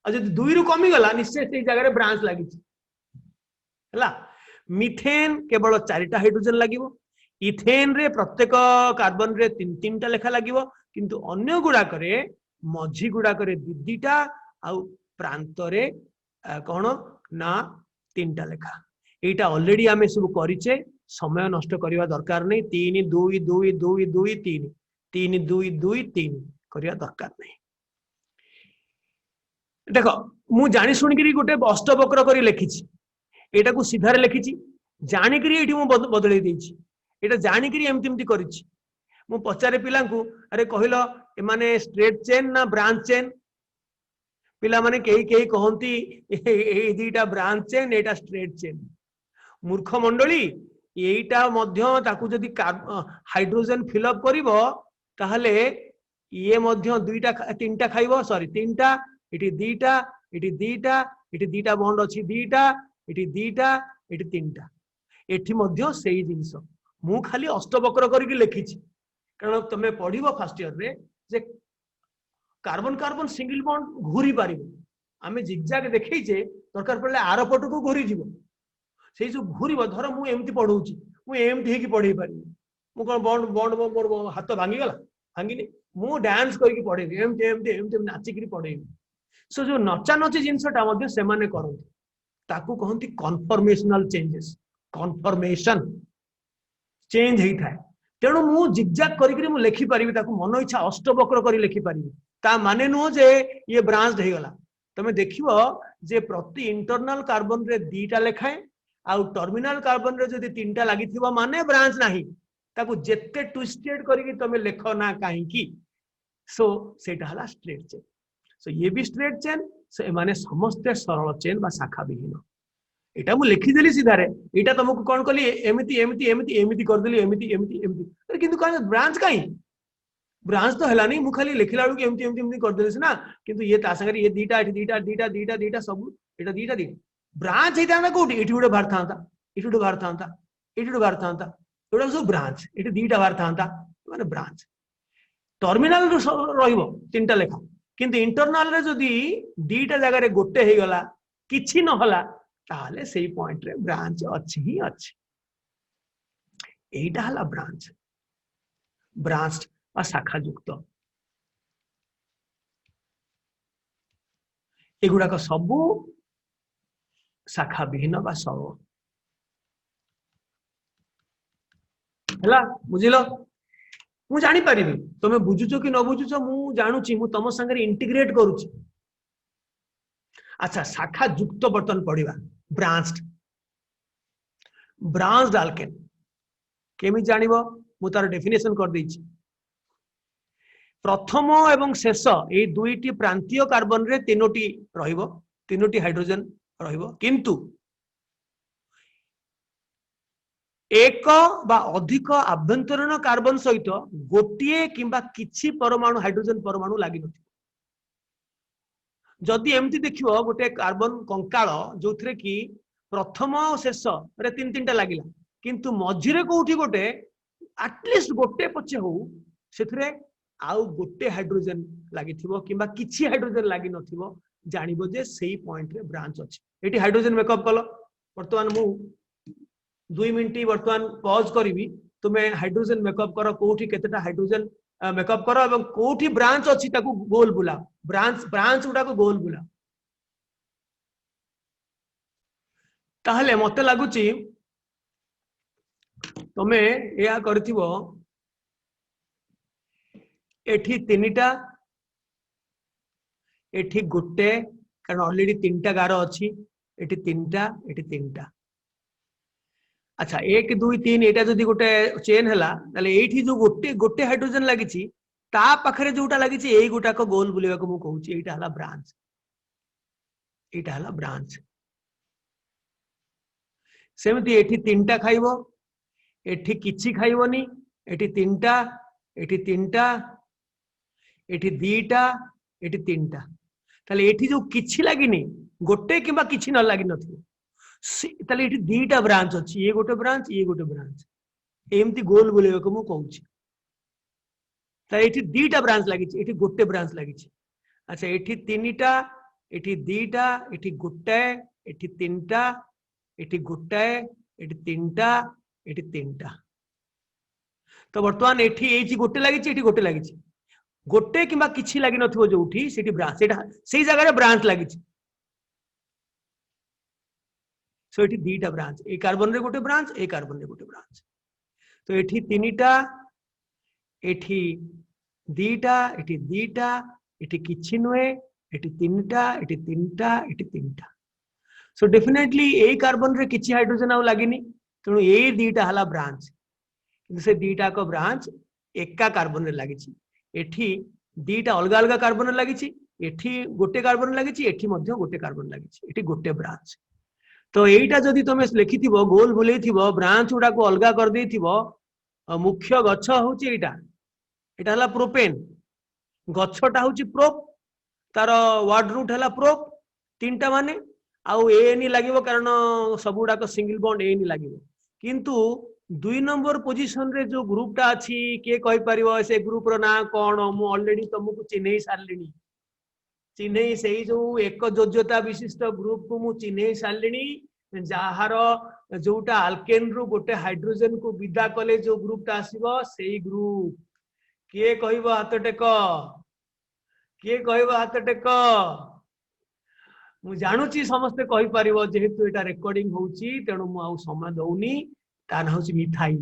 आ जदि दुई रु कमी गला निश्चय से जगह रे ब्रांच लागि हला मिथेन केवल 4टा हाइड्रोजन लागिवो इथेन रे प्रत्येक कार्बन रे तीन तीनटा लेखा लागिवो किंतु अन्य गुडा करे मझी गुडा करे दीदीटा आ प्रांत रे कोन ना तीनटा लेखा एटा ऑलरेडी आमे सब करिचे समय नष्ट करिवा दरकार नै 3 2 2 2 2 3 3 2 2 3 करिया दरकार नै देखो मु जानि सुनि करी गोटे अष्टवक्र करी लिखिछि एटा को सीधा रे लिखिछि जानि करी एठी मु बदलै दैछि एटा जानि करी एमति एमति करिछि मु पचारे पिला को अरे कहिलो ए माने स्ट्रेट चेन ना ब्रांच चेन पिला माने केही कहंती ए दीटा ब्रांच चेन एटा स्ट्रेट चेन मूर्ख मंडली एटा मध्य ताकू जदि हाइड्रोजन फिल अप करिवो ताहले ये मध्य दुईटा तीनटा खाइबो सॉरी तीनटा इटी दीटा बॉन्ड अछि दीटा इटी तीनटा एठी मध्य सेही जिंस मु खाली अष्टवक्र करिकि लिखिछि कारण तमे पढिबो फर्स्ट ईयर रे जे कार्बन कार्बन सिंगल बॉन्ड घूरी पारिबो आमे जिगजैग देखैछे दरकार पड़ले आर पट को घूरी जीवो से जो घूरीबो धर मु एमति पढौछि मु एमति हेकि पढै पारिबो मु कोन बॉन्ड बॉन्ड मोर हाथ भांगी गला भांगिनी मु डांस करके पढेबी एमति नाची करी पढेबी सो जो नचा नची जिनसटा मध्ये से माने करंती ताकू कहंती कन्फर्मेशनल चेंजेस कन्फर्मेशन चेंज हेई थाए तेणु मु जिगजैग करी मु लिखि पारिबी ताकू मन इच्छा अष्टवक्र करी लिखि पारिबी ता माने नुह जे ये ब्रांच हे गला तमे देखिबो जे प्रति इंटरनल कार्बन रे दीटा लेखाए आउ टर्मिनल कार्बन रे जदी तीनटा लागिथिबो माने ब्रांच नाही ताकू जेते ट्विस्टेड करी तमे लेख ना काहे की सो सेटा हला स्ट्रेट चेन सो ये भी स्ट्रेट चेन से माने समस्त सरल चेन बा शाखा विहीन एटा मु लिखिदेली सीधारे एटा तुमको कौन कली एमिति एमिति एमिति एमिति करदेली एमिति एमिति एमिति किंतु कौन ब्रांच काई ब्रांच तो हलानी मु खाली लिखिला बेलू एमिति एमिति एमिति करदेली ना किंतु ये ता संगे ये दीटा एठी दीटा दीटा दीटा दीटा सब एटा दीटा दीटा ब्रांच हेता ना कोठी एठी उडे बाहर थांता एठी उडे बाहर थांता एठी उडे बाहर थांता एटा सब ब्रांच एठी दीटा बाहर थांता माने ब्रांच टर्मिनल रहिबो तीनटा लेखा किंतु इंटरनल रे जदी दीटा जगह रे गोटे हे गला किछि न हला ताले सेही पॉइंट रे ब्रांच अछि ही अछि एटा हला ब्रांच ब्रांच और शाखा युक्त एगुड़ाक सबू शाखा विहीन बा सब है बुझिल मु जानी परिबी तुम बुझुच कि न बुझुच मु जानुची मु तुम संगे इंटीग्रेट करूची अच्छा शाखा युक्त बर्तन पढ़िबा ब्रांच ब्रांच आल्केन केमी जानिबो मु तार डेफिनेशन कर देइची प्रथम एवं शेष ए दुईटी प्रांतीय कार्बन रे तीनोटी रहिबो तीनोटी हाइड्रोजन रहिबो किंतु एक बा अधिक आभ्यंतरण कार्बन सहित गोटिए किंबा किछि परमाणु हाइड्रोजन परमाणु लागि नथि जदि एमती देखियो गोटे कार्बन कंकाल जो थरे कि प्रथम और शेष रे तीन तीनटा लागिला किंतु मझिरे कोठी गोटे एटलिस्ट गोटे पछे हो सेथरे आउ गोटे हाइड्रोजन लागि थिबो किंबा किछि हाइड्रोजन लागि नथिबो जानिबो जे सेही पॉइंट रे ब्रांच अछि एटी हाइड्रोजन मेकअप कलो वर्तमान मु 2 मिनिट वर्तमान पॉज करिवि तुमे हाइड्रोजन मेकअप करो कोठी केतेटा हाइड्रोजन मेकअप करो एवं कोठी ब्रांच अछि ताकू गोल बुला ब्रांच ब्रांच उडा को गोल बुला ताहले मते लागुची तुमे या करथिबो एठी तीनटा एठी गुट्टे कारण ऑलरेडी तीनटा गार अछि एठी तीनटा अच्छा 1 2 3 एटा जदी गोटे चेन हला ताले एठी जो गोटे गोटे हाइड्रोजन लागिची ता पाखरे जोटा लागिची एई गोटा को गोल बुलेवा को मु कहूची एटा हला ब्रांच सेमती एठी तीनटा खाइबो एठी किछि खाइबोनी एठी तीनटा एठी दीटा एठी तीनटा ताले एठी जो किछि लागिनी गोटे किबा किछि न लागि नथि ताले एठी दीटा ब्रांच अछि ये गोटे ब्रांच एमती गोल बोलेबो को मु कहूची ताले एठी दीटा ब्रांच लागिछि एठी गोटे ब्रांच लागिछि अच्छा एठी तीनटा एठी दीटा एठी गोटे एठी तीनटा एठी गोटे एठी तीनटा एठी तीनटा तो वर्तमान एठी एठी गोटे लागिछि एठी गोटे लागिछि गोटे किंबा किछि लागि नथिबो जोठी सेठी ब्रांच सेटा सेही जगह रे ब्रांच लागिछि सो एठी दीटा ब्रांच ए कार्बन रे गोटे ब्रांच ए कार्बन रे गोटे ब्रांच तो एठी तीनटा एठी दीटा एठी किछि नहे एठी तीनटा सो डेफिनेटली ए कार्बन रे किछि हाइड्रोजन आ लागिनी तेणु ए दीटा हला ब्रांच किंतु से दीटा को ब्रांच एका कार्बन रे लागिछि एठी दीटा अलग अलग कार्बन लागिछि एठी गोटे कार्बन लागिछि एठी मध्य गोटे कार्बन लागिछि एठी गोटे ब्रांच तो एटा जदी तुमे लिखिथिबो गोल बुलेइथिबो ब्रांच उडा को अलग कर देइथिबो मुख्य गछ होची एटा एटा हला प्रोपेन गछटा होची प्रोप तार वर्ड रूट हला प्रोप तीनटा माने आउ एन लागिवो कारण सबुडा को सिंगल बॉन्ड एन लागिवो किंतु 2 नंबर पोजीशन रे जो ग्रुप टा अछि के कहि परिबो से ग्रुप रो ना कोन मु ऑलरेडी तुमको चिन्हई सारलिनी चिन्हई सेही जो एक जोज्यता विशिष्ट ग्रुप को मु चिन्हई सारलिनी जहार जोटा अल्केन रो गोटे हाइड्रोजन को विदा कले जो ग्रुप टा आसीबो सेही ग्रुप के कहिबो हाथ टेक मु जानुची समस्ते कहि परिबो जेहेतु एटा रेकॉर्डिंग होउची तेनु मु आउ समय दउनी ता ना होची मिथाइल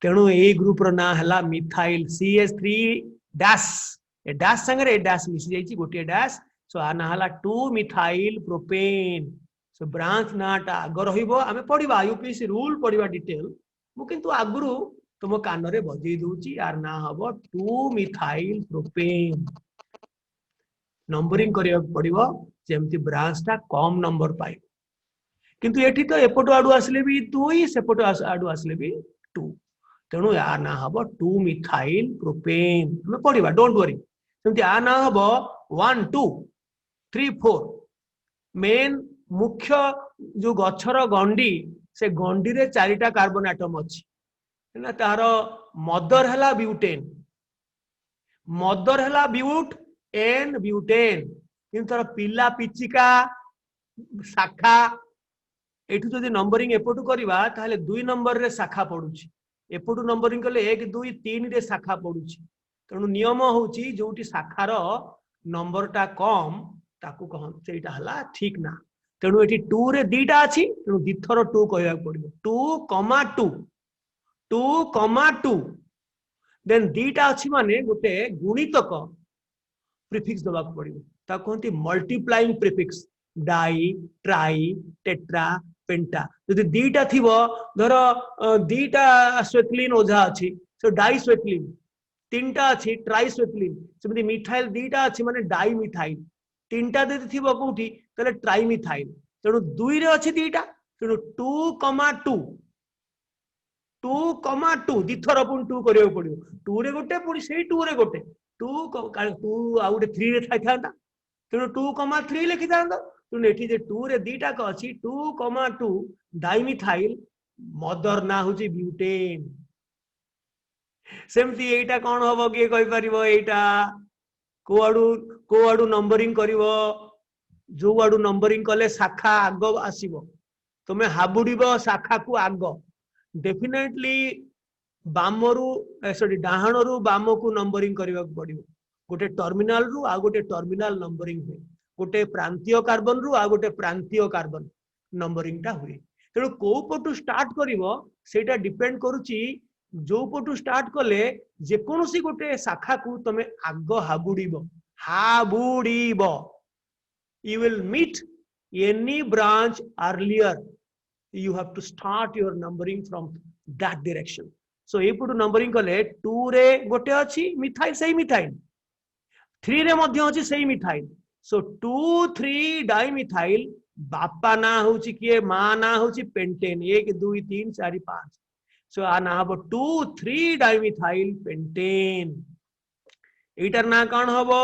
तेनु ए ग्रुप रो ना हला मिथाइल CH3 डैश ए डैश संगे ए डैश मिस जाईची गोटे डैश सो आ ना हला 2 मिथाइल प्रोपेन सो ब्रांच नाटा आगर रहिबो आमे पढिबा यूपीएससी रूल पढिबा डिटेल मु किंतु आगुरु तुम कान रे बजै दूची यार ना हबो 2 मिथाइल प्रोपेन नंबरिंग करिया पड़िबो जेमति ब्रांच ता कम नंबर पाइबो किंतु एठी तो एपट आडू आसले भी 2 सेपट आडू आसले भी 2 तेणु या ना हम 2 मिथाइल प्रोपेन हमें पढ़ा डोंट वरी सेमती आ ना हम 1 2 3 4 मेन मुख्य जो गछर गंडी से गंडी रे 4टा कार्बन एटम अछि ना तार मदर हला ब्यूटेन मदर हला ब्यूट एन ब्यूटेन किंतु तार पिला पिचिका शाखा एठू जदि नंबरिंग एपटू करवा ताहले 2 नंबर रे शाखा पडुची एपटू नंबरिंग कले 1 2 3 रे शाखा पडुची तेणु नियम होउची जोटी शाखार नंबर टा कम ताकू कहन सेटा हला ठीक ना तेणु एठी 2 रे दीटा अछि तेणु दिथर 2 कहया पड़िबो 2,2 देन दीटा अछि माने गोटे गुणितक प्रीफिक्स दबा पड़िबो ता कहंती multiplying prefix di tri tetra penta यदि दीटा थिबो धर दीटा स्वेटलिन ओझा अछि सो डाई स्वेटलिन तीनटा अछि ट्राई स्वेटलिन सेमति मिथाइल दीटा अछि माने डाई मिथाइल तीनटा यदि थिबो कोठी तले ट्राई मिथाइल तेणु 2 रे अछि दीटा तेणु 2,2 दिथर पुन 2 करियो पड़ियो 2 रे गोटे पुनी सेही 2 रे गोटे 2 आ गोटे 3 रे थाइथांता तेणु 2,3 लिखि थांता तेणु एठी जे 2 रे दीटा क अछि 2,2 डाइमिथाइल मदर ना होची ब्यूटेन सेमती एटा कोन हबो के कहि परिबो एटा को आडू नंबरिंग करिवो जो आडू नंबरिंग कले शाखा आग आसीबो तमे हाबुडीबो शाखा को आग डेफिनेटली बामरू सॉरी डाहाणरू बाम को नंबरिंग करबा पड़िबो गोटे टर्मिनल रु आ गोटे टर्मिनल नंबरिंग हुए गोटे प्रांतीय कार्बन रु आ गोटे प्रांतीय कार्बन नंबरिंग टा हुए तेणु को पटू स्टार्ट करिवो सेटा डिपेंड करूची जो पटू स्टार्ट कले जेकोसी गोटे शाखा को तमे आग हाबुडीबो you will meet any branch earlier you have to start your numbering from that direction so ए पटू नंबरिंग कले 2 रे गोटे अछि मिथाइल सही मिथाइल 3 रे मध्य अछि सही मिथाइल सो 2 3 डाइमिथाइल बापा ना होची किए मां ना होची पेंटेन 1 2 3 4 5 सो आ ना हबो 2 3 डाइमिथाइल पेंटेन एटार ना कोन हबो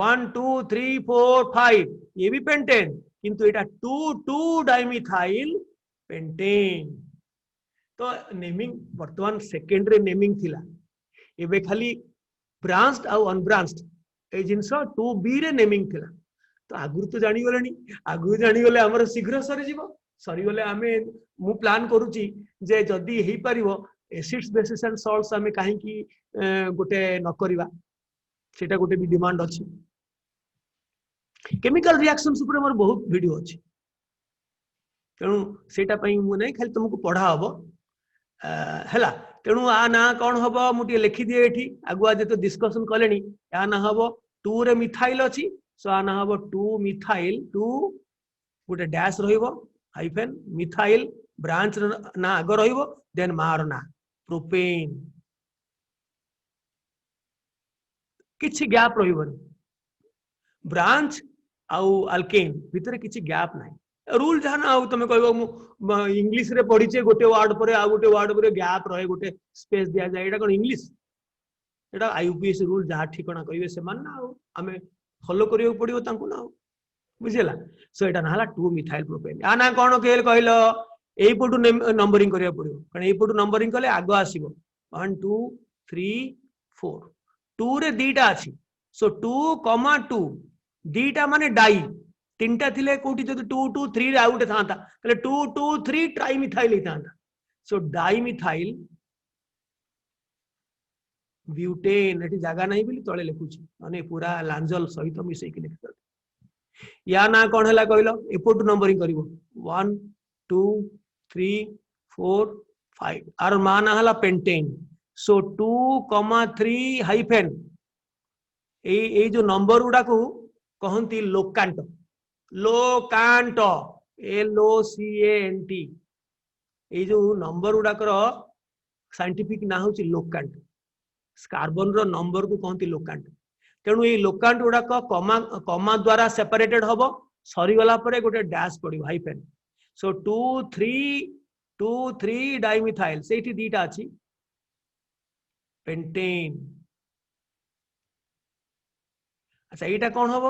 1 2 3 4 5 ये भी पेंटेन किंतु एटा 2 2 डाइमिथाइल पेंटेन तो नेमिंग वर्तमान सेकेंड रे नेमिंग थिला एबे खाली ब्रांच्ड आ अनब्रांच्ड ए जिंस 2b रे नेमिंग थिला तो आगुर तो जानि गलेनी आगु जानि गले हमर शीघ्र सरी गले आमे मु प्लान करूची जे जदी हेई परिवो एसिड्स बेसिस एंड सॉल्ट्स आमे काहे की गोटे न करिवा सेटा गोटे भी डिमांड अछि केमिकल रिएक्शंस ऊपर हमर बहुत वीडियो अछि तेणु सेटा पई मु नै खाली तुमको पढ़ा हबो हैला तेणु आ ना कोन हबो मुटी लिखि दिए एठी अगुआ जे तो डिस्कशन कलेनी या ना हबो 2 रे मिथाइल अछि सो आ ना हबो 2 मिथाइल 2 गोटे डैश रहिबो हाइफेन मिथाइल ब्रांच ना आग रहिबो देन मार ना प्रोपेन किछि गैप रहिबोनी ब्रांच आउ अल्केन भितर किछि गैप नाही रूल जाना आउ तमे कहबो इंग्लिश रे पढिचे गोटे वर्ड परे आ गोटे वर्ड परे गैप रहे गोटे स्पेस दिया जाय एटा कोन इंग्लिश एटा आईयूपीएस रूल जहा ठिकना कहबे से मान ना हमें फॉलो करियो पड़ियो तांको ना बुझिला सो एटा नाला 2 मिथाइल प्रोपेन आ ना कोन केल कहलो एई पटू नंबरिंग करियो पड़ियो कारण एई पटू नंबरिंग कले आगो आसीबो 1 2 3 4 2 रे दीटा अछि सो 2,2 दीटा माने डाई तीनटा थिले कोठी जदि 2 2 3 रे आउटे थांता तले 2 2 3 ट्राइमिथाइल हितांता सो डाइमिथाइल ब्यूटेन एटी जागा नहीं बिली तळे लिखुची माने पूरा लांजल सहित मिसई के लिखत या ना कोन हला कहलो एपोट नंबरिंग करिवो 1 2 3 4 5 आर मान हला पेंटेन सो 2,3 हाइफेन ए जो नंबर गुडा को कहंती लोकांट LOCANT ए जो नंबर गुडा कर साइंटिफिक ना होची लोकांट कार्बन रो नंबर को कहंती लोकांट तेणु ये लोकांट गुडा कमा द्वारा सेपरेटेड हबो सरी गला परे गोटे डैश पड़िबो हाइफेन सो 2,3 डाइमिथाइल से दीटा अच्छी पेंटेन। अच्छा यहाँ कौन हम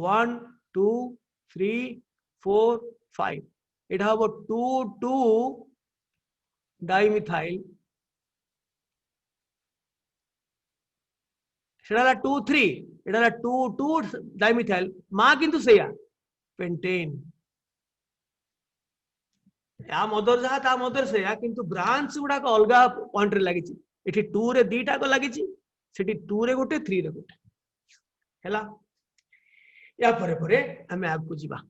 1 2 3 4 5 यहाँ हम 2 डाइमिथाइल सेटा 2 3 यहाँ 2 डाइमिथाइल माँ किंतु से पेंटेन या मदर जहाँ ता मदर से किंतु ब्रांच गुड़ाक अलग पॉइंट रे लगी ये 2 रे दीटा लगी 2 रे गोटे 3 रे गोटे हैला। या परे परे हमें आगु जीवा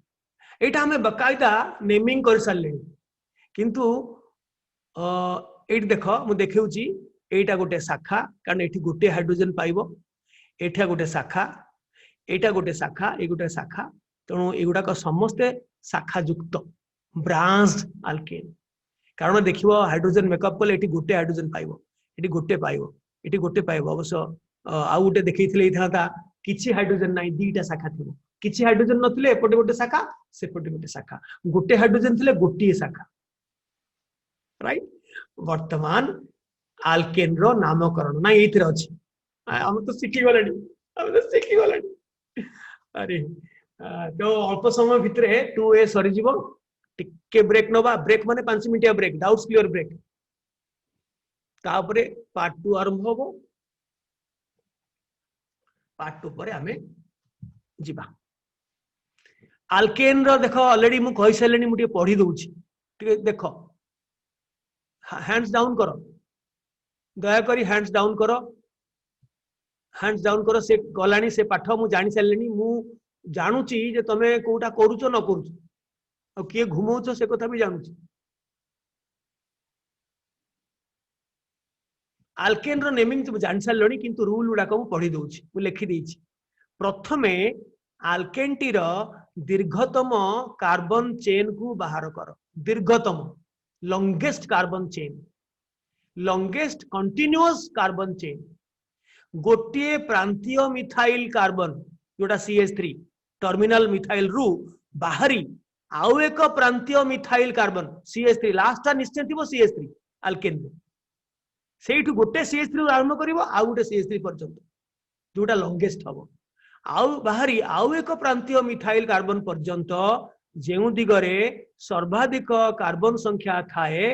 एटा हमें बकायदा नेमिंग कर सारे किंतु देख मु देखौची एटा गोटे शाखा कारण एठी गोटे हाइड्रोजन पाइबो एठा गोटे शाखा एटा गोटे शाखा ए गोटे शाखा तेणु एगुड़ाक समस्ते शाखा युक्त ब्रांच्ड अल्केन कारण देखिबो हाइड्रोजन मेकअप कले एठी गोटे हाइड्रोजन पाइबो एठी गोटे पाइबो अवश्य आउ गोटे देखैथिले था किछि हाइड्रोजन नाही दीटा शाखा थिबो किछि हाइड्रोजन नथिले एपटे गोटे शाखा सेपटे गोटे शाखा गोटे हाइड्रोजन थिले गोटे शाखा राइट। वर्तमान अल्केन रो नामकरण ना एथिरे अछि हम तो सिखि गलानी अरे तो अल्प समय भितरे 2A सरी जीवो टिके ब्रेक नबा ब्रेक माने 5 minute break doubts clear break तापरे पार्ट 2 आरंभ होबो पार्ट 2 पर हमें जीवा अल्केन रो देखो ऑलरेडी मु कहि सलेनी मु टिके पढी दउची टिके देखो हैंड्स डाउन करो दया करी हैंड्स डाउन करो से गलानी से पाठ मु जानि सलेनी मु जानुची जे तमे कोटा करूचो न करूचो और किए घुमौचो से कथा भी जानुची। अल्केन रो नेमिंग तुम जानि सलणी किंतु रूल गुडा को पढी दउची मु लिखि देइची प्रथमे अल्केन टी रो दीर्घतम कार्बन चेन को बाहर कर दीर्घतम longest carbon chain longest continuous carbon chain गोटे प्रांतीय मिथाइल कार्बन जोटा CH3 टर्मिनल मिथाइल रु बाहरी आउ एक प्रांतीय मिथाइल कार्बन CH3 लास्ट निश्चय थी CH3 अल्केन से गोटे CH3 आरंभ कर आउ गोटे CH3 पर्यंत जोटा लॉन्गेस्ट हम आउ बाहरी आउ एक प्रांतीय मिथाइल कार्बन पर्यंत जो दिगरे सर्वाधिक कार्बन संख्या थाए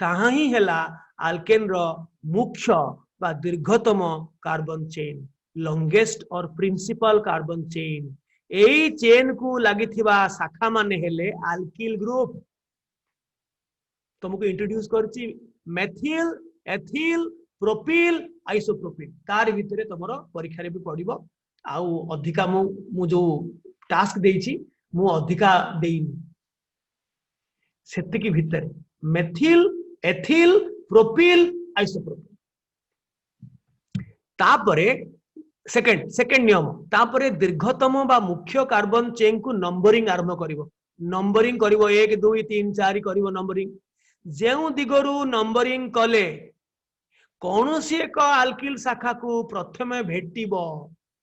ताहा ही हेला अल्केन रो मुख्य बा दीर्घतम कार्बन चेन लॉन्गेस्ट और प्रिंसिपल कार्बन चेन एई चेन को लगी शाखा माने हेले अल्किल ग्रुप तुमको इंट्रोड्यूस करची मेथिल एथिल प्रोपिल आइसोप्रोपिल तार भितरे तुमरो परीक्षा रे भी पड़िबो आउ अधिका मु जो टास्क देइची मु अधिका देइनी सेतिकी भितरे मेथिल एथिल प्रोपिल आइसोप्रोपिल तापरे सेकंड नियम तापरे दीर्घतम बा मुख्य कार्बन चेन को नंबरिंग आरंभ करिवो नंबरिंग करिवो 1 2 3 4 करिवो नंबरिंग जेउ दिगरु नंबरिंग कले कौनसी एक अल्किल शाखा को प्रथमे भेटिबो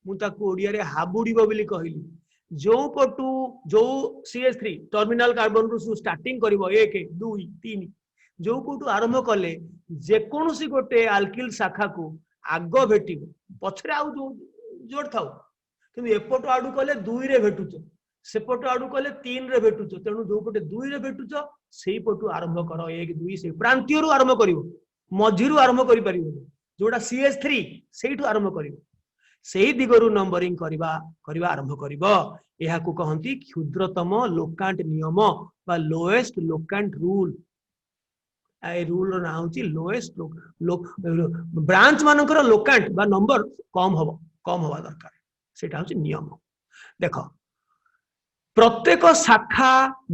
मु ताकू ओडिया रे हाबुडीबो बोली कहिली जो पटू जो CH3 टर्मिनल कार्बन रु स्टार्टिंग करिवो 1 2 3 जो पटू आरंभ कले जे कोनसी गोटे अल्किल शाखा को आग भेटिबो पछरे आउ जो जोड़ थाउ किंतु एपटो आडू कले 2 रे भेटुचो सेपटो आडू कले 3 रे भेटुचो तेनु जो पटे 2 रे भेटुचो सेही पटू आरंभ करो 1 2 से प्रांतीय रु आरंभ करिवो मझिरु आरंभ करि परिबो जोटा CH3 सेहिठु आरंभ करिवो सेही दिगरु नंबरिंग करबा आरंभ करिवो एहा को कहंती क्षुद्रतम लोकांट नियम बा लोएस्ट लोकांट रूल ए रूल रो ना होची लोएस्ट ब्रांच मानकर लोकांट बा नंबर कम हवा दरकार सेटा होची नियम। देखो प्रत्येक शाखा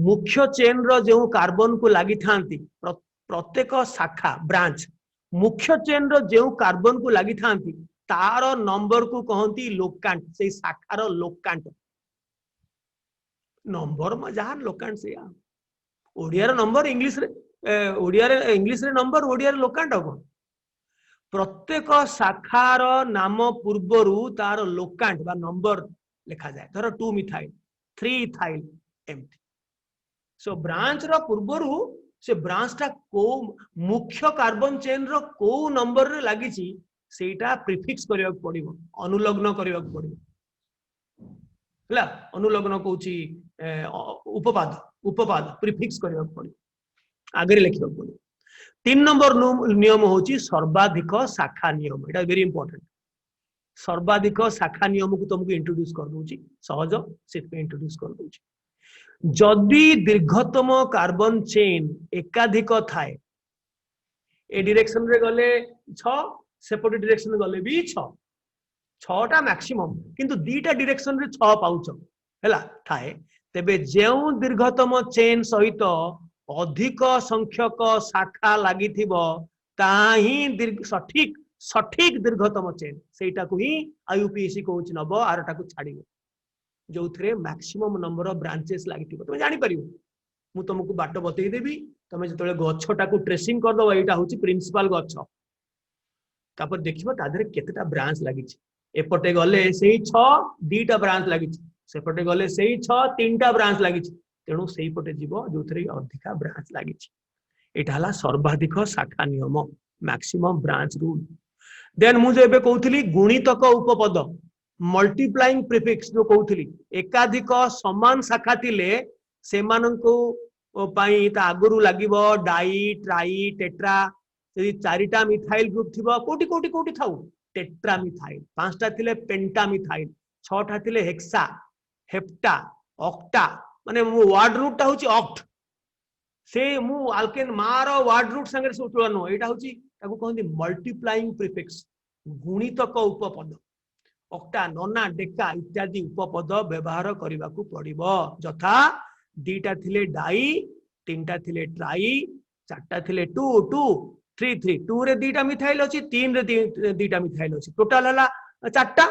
मुख्य चेन रो जो कार्बन को लागि थांती प्रत्येक शाखा ब्रांच मुख्य चेन रो जो कार्बन को लागि थांती तार नंबर को कहंती लोकांट से शाखार लोकांट नंबर में जहां लोकांट से ओडिया रो नंबर इंग्लिश रे ओडिया रे इंग्लिश रे नंबर ओडिया रे लोकांट हो प्रत्येक शाखार नाम पूर्वरु तार लोकांट बा नंबर लिखा जाए धर 2 मिथाइल 3 इथाइल एमती सो ब्रांच रो पूर्वरु से ब्रांच टा को मुख्य कार्बन चेन रो को नंबर रे लागि छि सेटा प्रीफिक्स करिया पड़िबो अनुलग्न करिया पड़िबो हला अनुलग्न कहूची उपपाद उपपाद प्रीफिक्स करिया पड़िबो आगे लिखिया पड़िबो 3 नंबर नियम होची सर्वाधिक शाखा नियम एटा वेरी इंपोर्टेंट सर्वाधिक शाखा नियम को तुमको इंट्रोड्यूस कर दूची सहज से इंट्रोड्यूस कर दूची जदि दीर्घतम कार्बन चेन एकाधिक थाए ए डायरेक्शन रे गले 6 सेपट डायरेक्शन रे गले भी 6 6टा मैक्सिमम किंतु दीटा डायरेक्शन रे 6 पाउच हैला थाए तेबे जेउ दीर्घतम चेन सहित अधिक संख्यक शाखा लागि थिबो ताही सठिक सठिक दीर्घतम चेन सेटा को ही आईयूपीएसी कहउछ नबो आरटा को छाडिबो जो थे मैक्सिमम नंबर ऑफ ब्रांचेस लागि थिबो तुम जानि परिबो मु तुमको बाट बतई देबी तुम जतले गछटा को ट्रेसिंग कर दो एटा होची प्रिंसिपल गछ तापर देखिबो तादरे केतेटा ब्रांच लागि छि एपटे गले सेही 6 2टा ब्रांच लागि छि सेपटे गले सेही 6 3टा ब्रांच लागि छि तेणु सेही पटे जीवो जो थे अधिका ब्रांच लागि छि एटा हला सर्वाधिक शाखा नियम मैक्सिमम ब्रांच रूल देन मु जेबे कहउथली गुणितक उपपद मल्टीप्लाइंग प्रीफिक्स जो कहउथली एकाधिक समान शाखा थिले सेमाननको पाई ता आगुरु लागिवो डाई ट्राई टेट्रा यदि 4टा मिथाइल ग्रुप थिबो कोटी कोटी कोटी थाउ टेट्रा मिथाइल 5टा थिले पेंटा मिथाइल 6टा थिले हेक्सा हेप्टा ऑक्टा माने मु वर्ड रूट ता होची ऑक्ट से मु अल्केन मार वर्ड रूट संगे से तुलन एटा होची ताको कहंदी मल्टीप्लाइंग प्रीफिक्स गुणितक उपपद ऑक्टा नोना डेका इत्यादि उपपद व्यवहार करबा को पड़िबो जथा 2टा थिले डाई 3टा थिले ट्राई 4टा थिले 2 2 3 3 2 रे 2टा मिथाइल अछि 3 रे 2टा मिथाइल अछि टोटल हला 4टा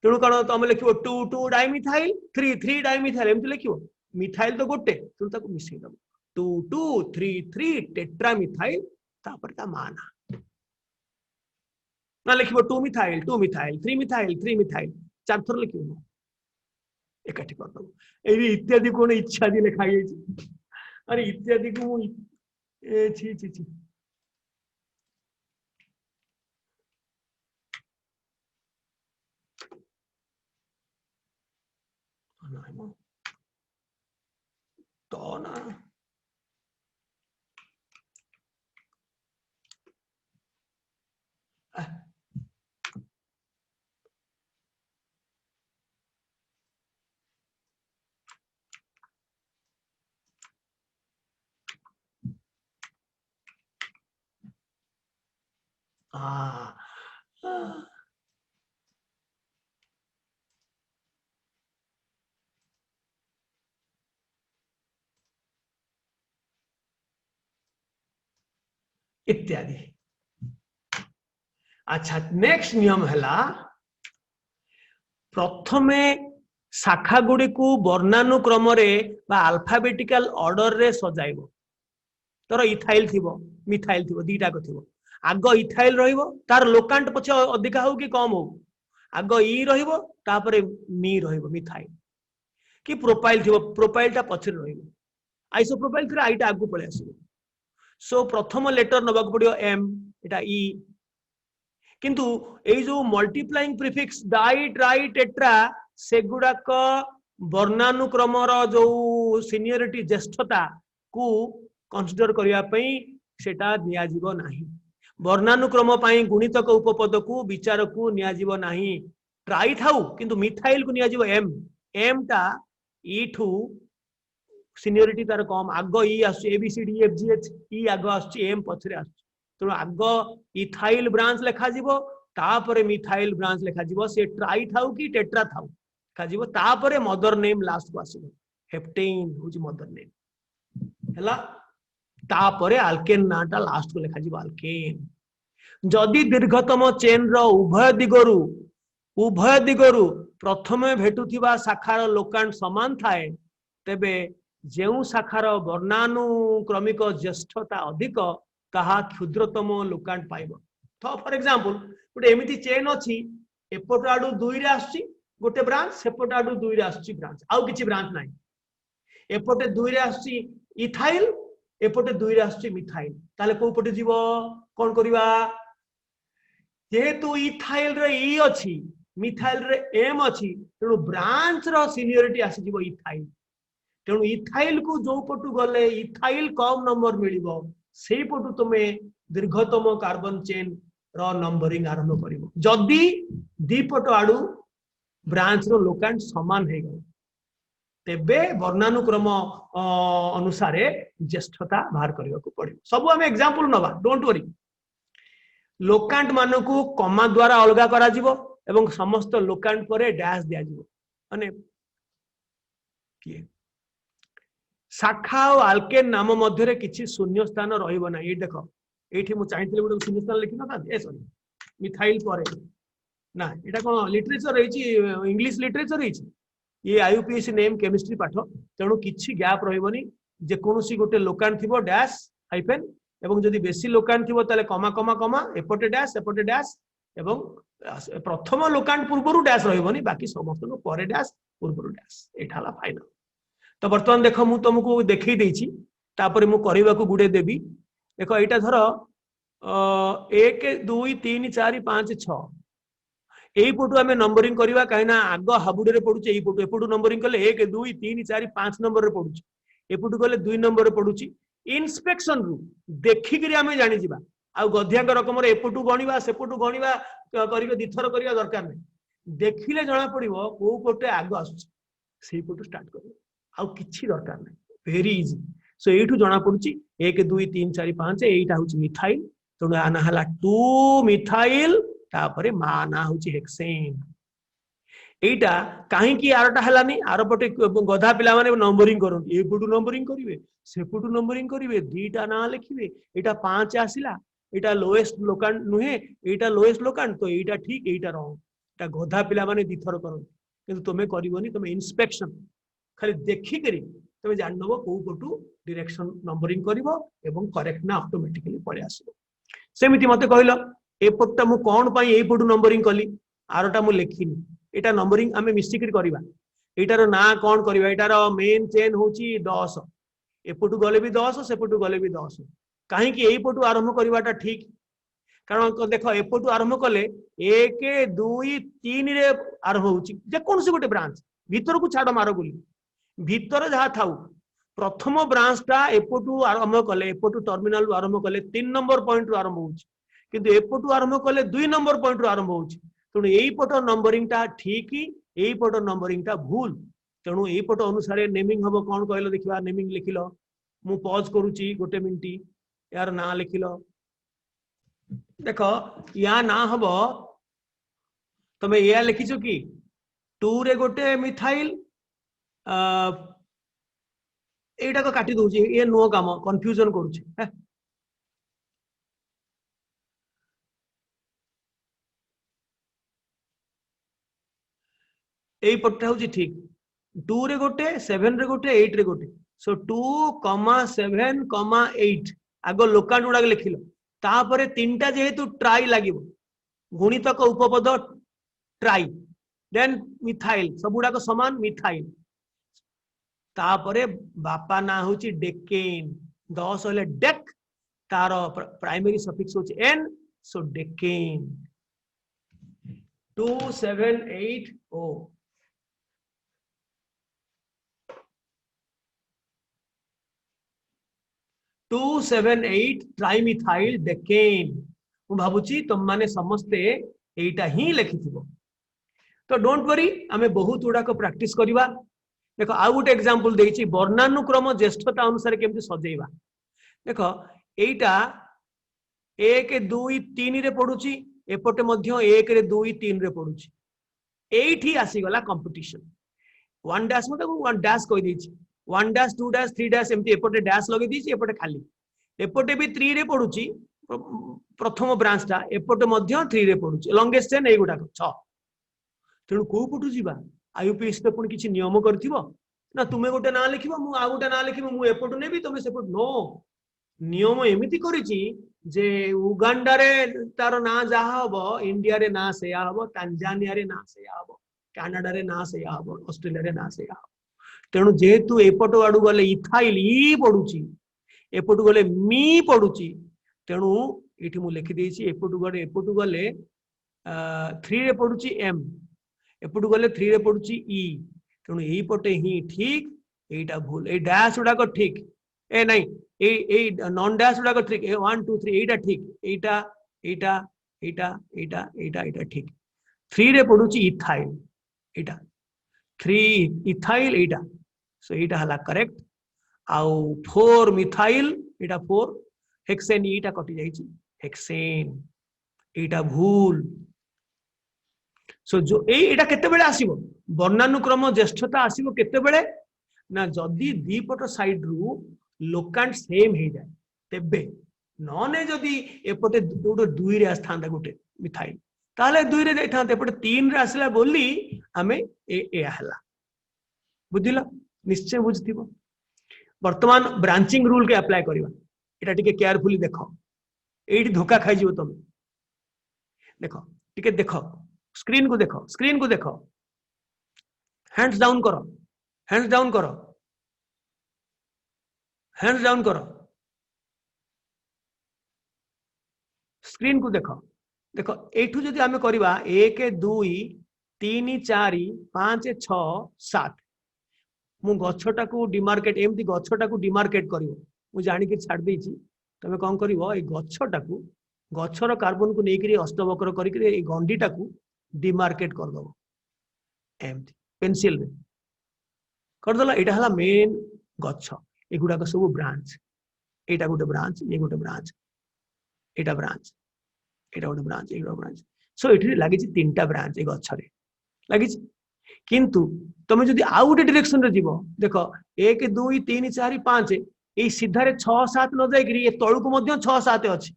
तेणु कण तुम लिखिबो 2 2 डाई मिथाइल 3 3 डाई मिथाइल एमति लिखिबो मिथाइल तो गोटे तेणु ताको मिसै दबो 2 2 3 3 टेट्रा मिथाइल तापर ता माना ना लिखिबो 2 मिथाइल 3 मिथाइल 3 मिथाइल चार थर लिखिबो एकाठी कर दबो एरी इत्यादि कोन इच्छा दि लिखा गई छी अरे इत्यादि को छी छी छी तो ना इत्यादि अच्छा नेक्स्ट नियम हला प्रथमे शाखा गुडी को वर्णानुक्रम रे बा अल्फाबेटिकल ऑर्डर रे सजाइबो तोर इथाइल थिबो मिथाइल थिबो दीटा को थिबो आगो इथाइल रहिबो तार लोकांट पछे अधिका हो कि कम हो आगो ई रहिबो तापरे मी रहिबो मिथाइल कि प्रोपाइल थिबो प्रोपाइल ता पछे रहिबो आइसोप्रोपाइल थिरा आइटा आगु पळे आसीबो सो प्रथम लेटर नबाक पड़ियो एम एटा ई किंतु ए जो multiplying prefix di tri tetra सेगुडा को वर्णानुक्रम रो जो सीनियरिटी ज्येष्ठता को कंसीडर करिया पई सेटा निया जीवो नाही वर्णानुक्रम पई गुणितक उपपद को विचार को निया जीवो नाही ट्राई थाउ किंतु मिथाइल को निया जीवो एम एम ता ई ठू सीनियरिटी तार कम आगो ई आस A B C D F G H ई आगो आस एम पछरे आस तो आगो इथाइल ब्रांच लेखा जीवो तापरे मिथाइल ब्रांच लेखा जीवो से ट्राई थाउ कि टेट्रा थाउ लेखा जीवो तापरे मदर नेम लास्ट को आसीबो हेप्टेन होची मदर नेम हला तापरे अल्केन नाटा लास्ट को लेखा जीवो अल्केन जदि दीर्घतम चेन रो उभय दिगरु प्रथमे भेटुथिबा शाखार लोकांट समान थाए तेबे जेउ शाखार वर्णानुक्रमिक ज्येष्ठता अधिक ताहा क्षुद्रतम लोकांट पाइबो तो फॉर एग्जांपल गोटे एमिति चेन अछि एपट आडू 2 रे आछि गोटे ब्रांच सेपट आडू 2 रे आछि ब्रांच आउ किछि ब्रांच नाही एपटे 2 रे आछि इथाइल एपटे 2 रे आछी मिथाइल ताले को पटे जीवो कोन करबा जेहेतु इथाइल रे ई अछि मिथाइल रे एम अछि तेणु ब्रांच रो सीनियरिटी आसी जीवो इथाइल तेणु इथाइल को जो पटु गले इथाइल कम नंबर मिलिबो सेही पटु तुमे दीर्घतम कार्बन चेन रो नंबरिंग आरंभ करिवो जदी दीपट आडू ब्रांच रो लोकांट समान हे गयो तेबे वर्णानुक्रम अनुसार ज्येष्ठता बाहर करने को पड़े सब आम एग्जांपल नवा डोंट वरी लोकांट मानकू कमा द्वारा अलगा करा जिवो एवं समस्त लोकांट परे डैश दिया जिवो माने किए शाखा और आल्केन नाम मध्य रे किछि शून्य स्थान रहिबो ना ये देखो एठी मु चाहिथिले गोटे शून्य स्थान लिखि नथा ए सॉरी मिथाइल परे ना एटा कोन लिटरेचर रहिछि इंग्लिश लिटरेचर रहिछि ये आईयूपीएससी नेम केमिस्ट्री पाठ तेणु किछि गैप रहिबोनी जे कोनोसी गोटे लोकांट थिबो डैश हाइफेन एवं जदि बेसी लोकांट थिबो ताले कमा कमा कमा एपटे डैश एवं प्रथम लोकांट पूर्वरु डैश रहिबोनी बाकी समस्त नो परे डैश पूर्वरु डैश एठाला फाइनल तो वर्तमान देखो मु तुमको देखै दैछि तापर मु करबा को गुडे देबी देखो एटा धर 1 2 3 4 5 6 यही पटु आम नंबरिंग करवा कहीं आग हाबुड़े पड़ुचे यही पटु एपटू नंबरिंग कले 1 2 3 4 5 नंबर रे पड़ुची एपटू गले 2 नंबर रे पड़ुची इन्स्पेक्शन रु देखिक आम जानी जिबा आ गधिया रकम एपटू गणिबा सेपटू गणिबा करिवे दिथर करिया दरकार नहीं देखिले जना पड़िबो को पटे आग आसुची सेही पटू स्टार्ट करिवे आ किछि दरकार नहीं वेरी इजी सो एठू जना पड़ुची 1 2 3 4 5 एटा होची मिथाइल तणु आना हला 2 मिथाइल तापरे माना होची हेक्सेन एटा काहे की आरटा हलानी आर पटे गधा पिला माने नंबरिंग करन ए पटू नंबरिंग करिवे से पटू नंबरिंग करिवे दीटा ना लिखिवे एटा 5 आसिला एटा लोएस्ट लोकांट नुहे एटा लोएस्ट लोकांट तो एटा ठीक एटा रॉन्ग एटा गधा पिला माने दिथर करन किंतु तमे करिवोनी तमे इंस्पेक्शन खाली देखि करी तमे जान नबो को पटू डायरेक्शन नंबरिंग करिवो एवं करेक्ट ना ऑटोमेटिकली पळे आसीबो सेमिति मते कहिलो एपटा मु कोन पई एई पटू नंबरिंग कली आरोटा मु लेखिनी एटा नंबरिंग आमे मिस्टेक करबा एटार ना कोन करबा एटार मेन चेन होची 10 एपटू गले भी 10 सेपटू गले भी 10 काहे कि एई पटू आरंभ करबाटा ठीक कारण देखो एपटू आरंभ कले 1 2 3 रे आरंभ होची जे कोनसे गोटे ब्रांच भीतर को छाड़ मारो गुली भीतर जहा थाउ प्रथम ब्रांच टा एपटू आरंभ कले एपटू टर्मिनल आरंभ कले 3 नंबर पॉइंट रु आरंभ होची किंतु एपटू आरंभ कले 2 नंबर पॉइंट रु आरंभ होची तेणु एई पट नंबरिंग टा ठीक एई पट नंबरिंग टा भूल तेणु एई पट अनुसार नेमिंग हबो कोन कहलो देखिबा नेमिंग लिखिलो मु पॉज करूची गोटे मिनिट यार ना लिखिलो देखो या ना हबो तमे या लिखिछो कि 2 रे गोटे मिथाइल एटा को काटी दउची ए नो काम कंफ्यूजन करूची एई पट्टा होची ठीक 2 रे गोटे 7 रे गोटे 8 रे गोटे सो 2,7,8 आगो लोकांट गुडा लिखिलो तापरे तीनटा जेहेतु ट्राई लागिबो गुणितक उपपद ट्राई देन मिथाइल सबुडा को समान मिथाइल तापरे बापा ना होची डेकेन 10 होले डेक तार प्राइमरी सफिक्स होची एन सो डेकेन 2780 278 ट्राइमिथाइल डेकेन मु भाबुची तुम माने समस्ते एटा ही लिखिथिबो तो डोंट वरी आमे बहुत गुडा को प्रैक्टिस करिवा देखो आ गोटे एग्जांपल देइची वर्णानुक्रम ज्येष्ठता अनुसार केमति सजेइबा देखो एटा 1 2 3 रे पडुची एपटे मध्य 1 रे 2 3 रे पडुची एठी आसी गला कंपटीशन 1 डैश मते 1 डैश कहि देइची 1 डैश 2 डैश 3 डैश एमती एपटे डैश लगे दीची एपटे खाली एपटे भी 3 रे पडुची प्रथम ब्रांच टा एपटे मध्य 3 रे पडुची लॉन्गेस्ट चेन एई गुडा 6 तेणु को पटु जीवा आईयूपीएस तो पुणी किछि नियम करथिबो ना तुमे गोटे ना लिखिबो मु आ गोटे ना लिखिबो मु एपटु नेबी तुमे सेपट नो नियम एमिति करिछि जे उगांडा रे तार ना जाहा हबो इंडिया रे ना सेया हबो तांजानिया रे ना सेया हबो कनाडा रे ना सेया हबो ऑस्ट्रेलिया रे ना सेया हबो तेणु जेहेतु एपट आड़ू गले इथाइल इ पड़ुची एपट गले मी पड़ुची तेणु ये मुझे लिखिदी एपट गले 3 रे पड़ुची एम एपट गले 3 रे पड़ुची इ तेणु यही पटे ही ठीक एटा भूल ए डैश गुड़ाक ठीक ए नहीं ए नॉन डैश गुड़ाक ठीक ए 1 2 3 एटा ठीक एटा एटा एटा एटा एटा एटा ठीक 3 रे पड़ुची इथाइल एटा 3 इथाइल एटा सो एटा हला करेक्ट आउ 4 मिथाइल एटा 4 हेक्सेन एटा कटि जाइछि हेक्सेन एटा भूल सो जो एटा केते बेले आसीबो वर्णानुक्रम ज्येष्ठता आसीबो केते बेले ना जदी दीपट साइड रु लोकांट सेम हे जाय तेबे नने जदी एपटे गोटे 2 रे आस्थांता गोटे मिथाइल ताले 2 रे जाइथांते एपटे 3 रे आसला बोली हमें ए हला बुझिला निश्चय बुझथिबो वर्तमान ब्रांचिंग रूल के अप्लाई करबा एटा टिके केयरफुली देखो एठी धोखा खाइ जिवो तुम देखो टिके देखो स्क्रीन को देखो हैंड्स डाउन करो हैंड्स डाउन करो हैंड्स डाउन करो स्क्रीन को देखो देखो एठू जदि आमे करबा 1 2 3 4 5 6 7 मु गछटा को डिमार्केट एमती गछटा को डिमार्केट करिवो मु जानि के छाड़ देछि तमे कोन करिवो ए गछटा को गछर कार्बन को नेकरी अष्टवक्र करिके ए गंडीटा को डिमार्केट कर दो एमती पेंसिल रे कर दला एटा हला मेन गछ एगुडा को सब ब्रांच एटा गोटे ब्रांच ये गोटे ब्रांच एटा ब्रांच एटा गोटे ब्रांच एटा ब्रांच सो एठी लागि छि 3टा ब्रांच ए गछ रे लागि छि किंतु तमे जदि आउ गोटे डायरेक्शन रे जीवो देखो 1 2 3 4 5 ए सीधा रे 6 7 न जाय गिरी ए तळु को मध्य 6 7 अछि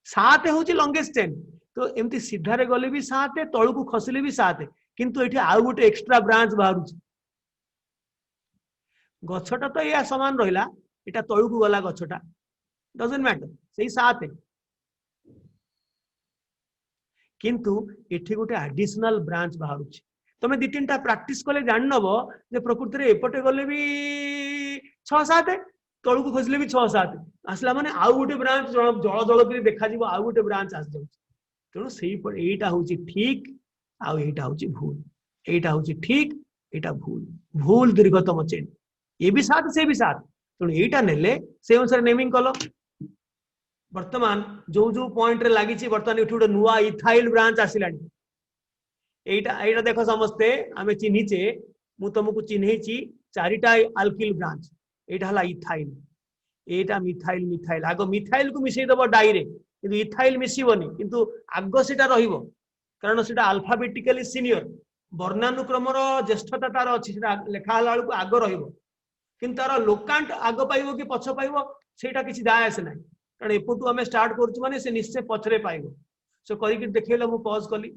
7 होछि लॉन्गेस्ट चेन तो एमती सीधा रे गले भी 7 तळु को खसले भी 7 किंतु एठी आउ गोटे एक्स्ट्रा ब्रांच बाहरु गछटा तो या समान रहिला एटा तळु को गला गछटा डजंट मैटर सेही 7 किंतु एठी गोटे एडिशनल ब्रांच बाहरु तमे 2-3टा प्रैक्टिस कले जान नबो जे प्रकृति रे एपटे गले भी 6 7 तळु को खसले भी 6 7 आसला माने आउ गोटे ब्रांच जळ जळ करी देखा जीवो आउ गोटे ब्रांच आस जाउ तेणु सेही पर एटा होची ठीक आउ एटा होची भूल एटा होची ठीक एटा भूल भूल दीर्घतम चेन ये भी 7 से भी 7 तेणु एटा नेले से अनुसार नेमिंग कलो वर्तमान जो जो पॉइंट रे लागि छि वर्तमान एठु गोटे नुवा इथाइल ब्रांच आसिलानी एटा एटा देखो समस्ते आमे चिन्हिचे मु तुमको चिन्हैछि 4टा अल्किल ब्रांच एटा हला इथाइल एटा मिथाइल मिथाइल आगो मिथाइल को मिसै दबो डाई रे किंतु इथाइल मिसिबोनी किंतु आगो सेटा रहिबो कारण सेटा अल्फाबेटिकली सीनियर वर्णानुक्रम रो ज्येष्ठता तार अछि सेटा लेखा हला को आगो रहिबो किंतु तार लोकांट आगो पाइबो कि पछ पाइबो सेटा किछि दाय आसे नै कारण एपटू आमे स्टार्ट करछु माने से निश्चय पछरे पाइबो सो करि कि देखैलो मु पॉज कली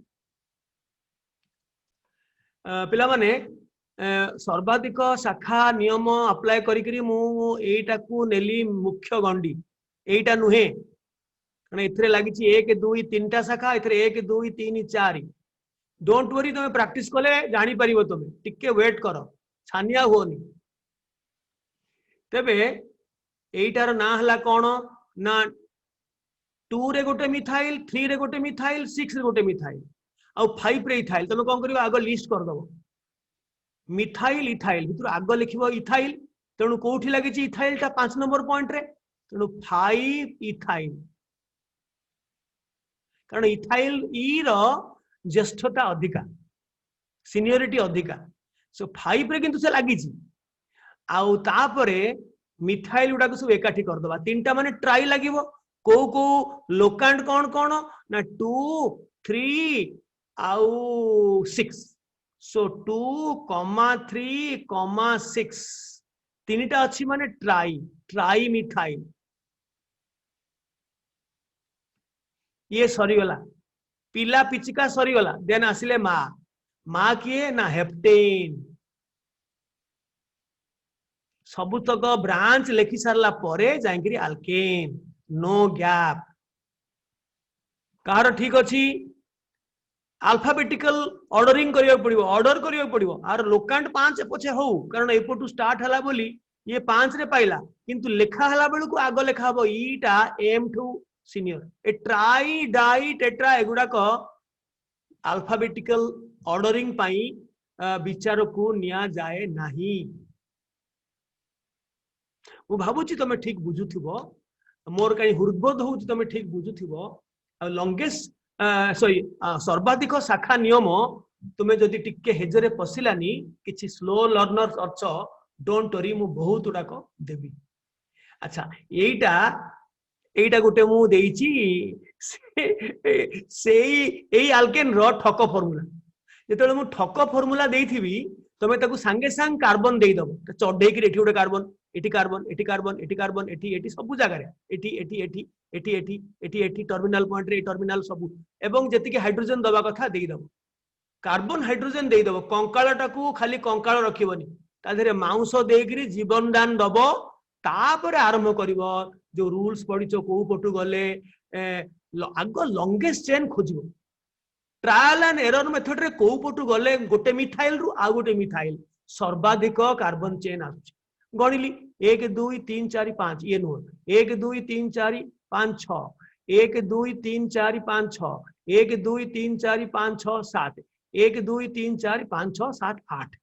पिला माने सर्वाधिक शाखा नियम अप्लाई करी मु एटा को नेली मुख्य गंडी एटा नुहे कारण एथरे लागि छि 1 2 3टा शाखा एथरे 1 2 3 4 डोंट वरी तुम प्रैक्टिस कले जानि परिबो तुम टिके वेट करो छानिया होनी तबे एटार ना हला कोन ना 2 रे गोटे मिथाइल 3 रे गोटे मिथाइल 6 रे गोटे मिथाइल आ 5 रे इथाइल तुम कोन करियो आगो लिस्ट कर दबो मिथाइल इथाइल भितर आगो लिखिबो इथाइल तेणु कोठी लागि छि इथाइल ता 5 नंबर पॉइंट रे तेणु 5 इथाइल कारण इथाइल ई रो ज्येष्ठता अधिका सीनियरिटी अधिका सो 5 रे किंतु से लागि छि आउ तापरे मिथाइल गुडा को सब एकाठी कर दबा 3टा माने ट्राई लागिवो को लोकांट कोन कोन ना 2 3 आउ 6 सो 2 3 6 तीनटा अच्छी माने ट्राई ट्राई मिथाइल ये सरीगला पिला पिचिका सरीगला देन आसिले माँ किए ना हेप्टेन सबुतक ब्रांच लेखि सारला परे जाइकरी अल्केन नो गैप कार ठीक अछि अल्फाबेटिकल ऑर्डरिंग करिया पड़िबो, ऑर्डर करिया पड़िबो। आर लोकांट 5 पछे हो कारण एपटू स्टार्ट हला बोली ये 5 रे पाइला, किंतु लेखा हला बेलू को आगो लेखा हबो ईटा एम टू सीनियर। ए ट्राई डाई टेट्रा एगुडा को अल्फाबेटिकल ऑर्डरिंग पाई विचार को निया जाए नहीं। मु भाबुची तमे ठीक बुझुथिबो, मोर कहीं हृदबोध हो तमे ठीक बुझुथिबो। लॉन्गेस्ट सॉरी सर्वाधिक शाखा नियम तुम्हें जदि टिके हेजरे पशिलानी किछि slow learner earth don't worry मु बहुत उडाक देबी। अच्छा एटा एटा गोटे मु देइची सेई एई अल्केन रो ठक फार्मूला। जेतले मु ठक फार्मूला देइथिबी तमे ताकू संगे संग कार्बन देई दबो चढे कि एठी गोटे कार्बन एठी कार्बन एठी कार्बन एठी कार्बन एठी एठी सब जगह रे एठी एठी एठी एठी एठी एठी एठी टर्मिनल पॉइंट रे टर्मिनल सब एवं जति के हाइड्रोजन दबा कथा देई दबो कार्बन हाइड्रोजन देई दबो। कंकाल टाकू खाली कंकाल रखिबोनी ता धरे मांस देगिरी जीवन दान दबो। तापरे आरंभ करिवो जो रूल्स पडिचो को पटु गले आगो लॉन्गेस्ट चेन खोजिबो। ट्रायल एंड एरर मेथड रे को पटु गले गोटे मिथाइल रु आ गोटे मिथाइल सर्वाधिक कार्बन चेन आछी गणिली 1 2 3 4 5 ये नुह 1 2 3 4 5 6 1 2 3 4 5 6 1 2 3 4 5 6 7 1 2 3 4 5 6 7 8।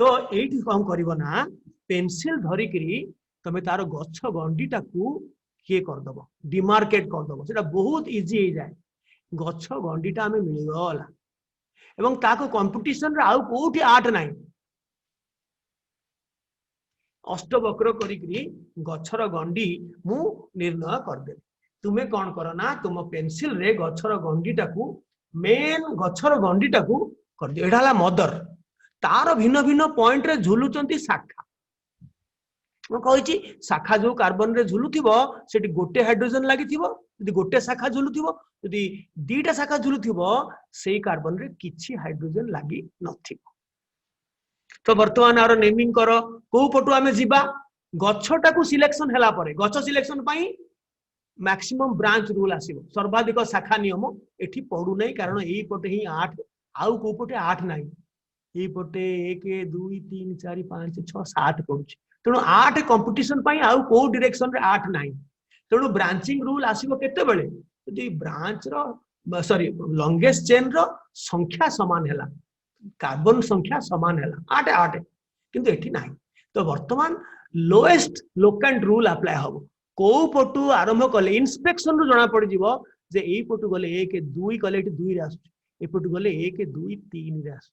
तो एठी कौन करिवो ना पेंसिल धरिकरी तमे तार गछ गंडी टाकू किए कर दबो डिमार्केट कर दबो। सेटा बहुत इजी हो जाए गछ गंडीटा आमे मिलगला एवं ताको कंपटीशन रे आउ कोठी 8 नाही अष्टवक्र करिकरी गछर गंडी मु निर्णय कर दे। तुमे कौन करो ना तुम पेंसिल रे गछर गंडी टाकू मेन गछर गंडी टाकू कर दियो। एडा हला मदर तार भिन्न भिन्न पॉइंट रे झुलुचंती शाखा। मु कहिची शाखा जो कार्बन रे झुलुथिबो सेठी गोटे हाइड्रोजन लागिथिबो यदि गोटे शाखा झुलुथिबो यदि दीटा शाखा झुलुथिबो सेही कार्बन रे किछि हाइड्रोजन लागी नथिबो। तो वर्तमान आरो नेमिंग करो को पटु आमे जिबा गछटा को सिलेक्शन हैला परे गछ सिलेक्शन पई मैक्सिमम ब्रांच रूल आसीबो सर्वाधिक शाखा नियम एठी पडु नै कारण एई पटे ही 8 आउ को पटे 8 नै एई पटे 1 2 3 4 5 6 7 पडुची तेणु 8 कंपटीशन पई आउ को डायरेक्शन रे 8 नै तेणु ब्रांचिंग रूल आसीबो केते बेले यदि ब्रांच रो सॉरी लॉन्गेस्ट चेन रो संख्या समान हैला कार्बन संख्या समान है 8 8 किंतु एठी नाही। तो वर्तमान लोएस्ट लोकेंट रूल अप्लाई हम को पटु आरंभ कले इंस्पेक्शन रु जना पड़ जीवो जे एई पटु गले 1 2 कले एठी 2 रे आसु ए पटु गले 1 2 3 रे आसु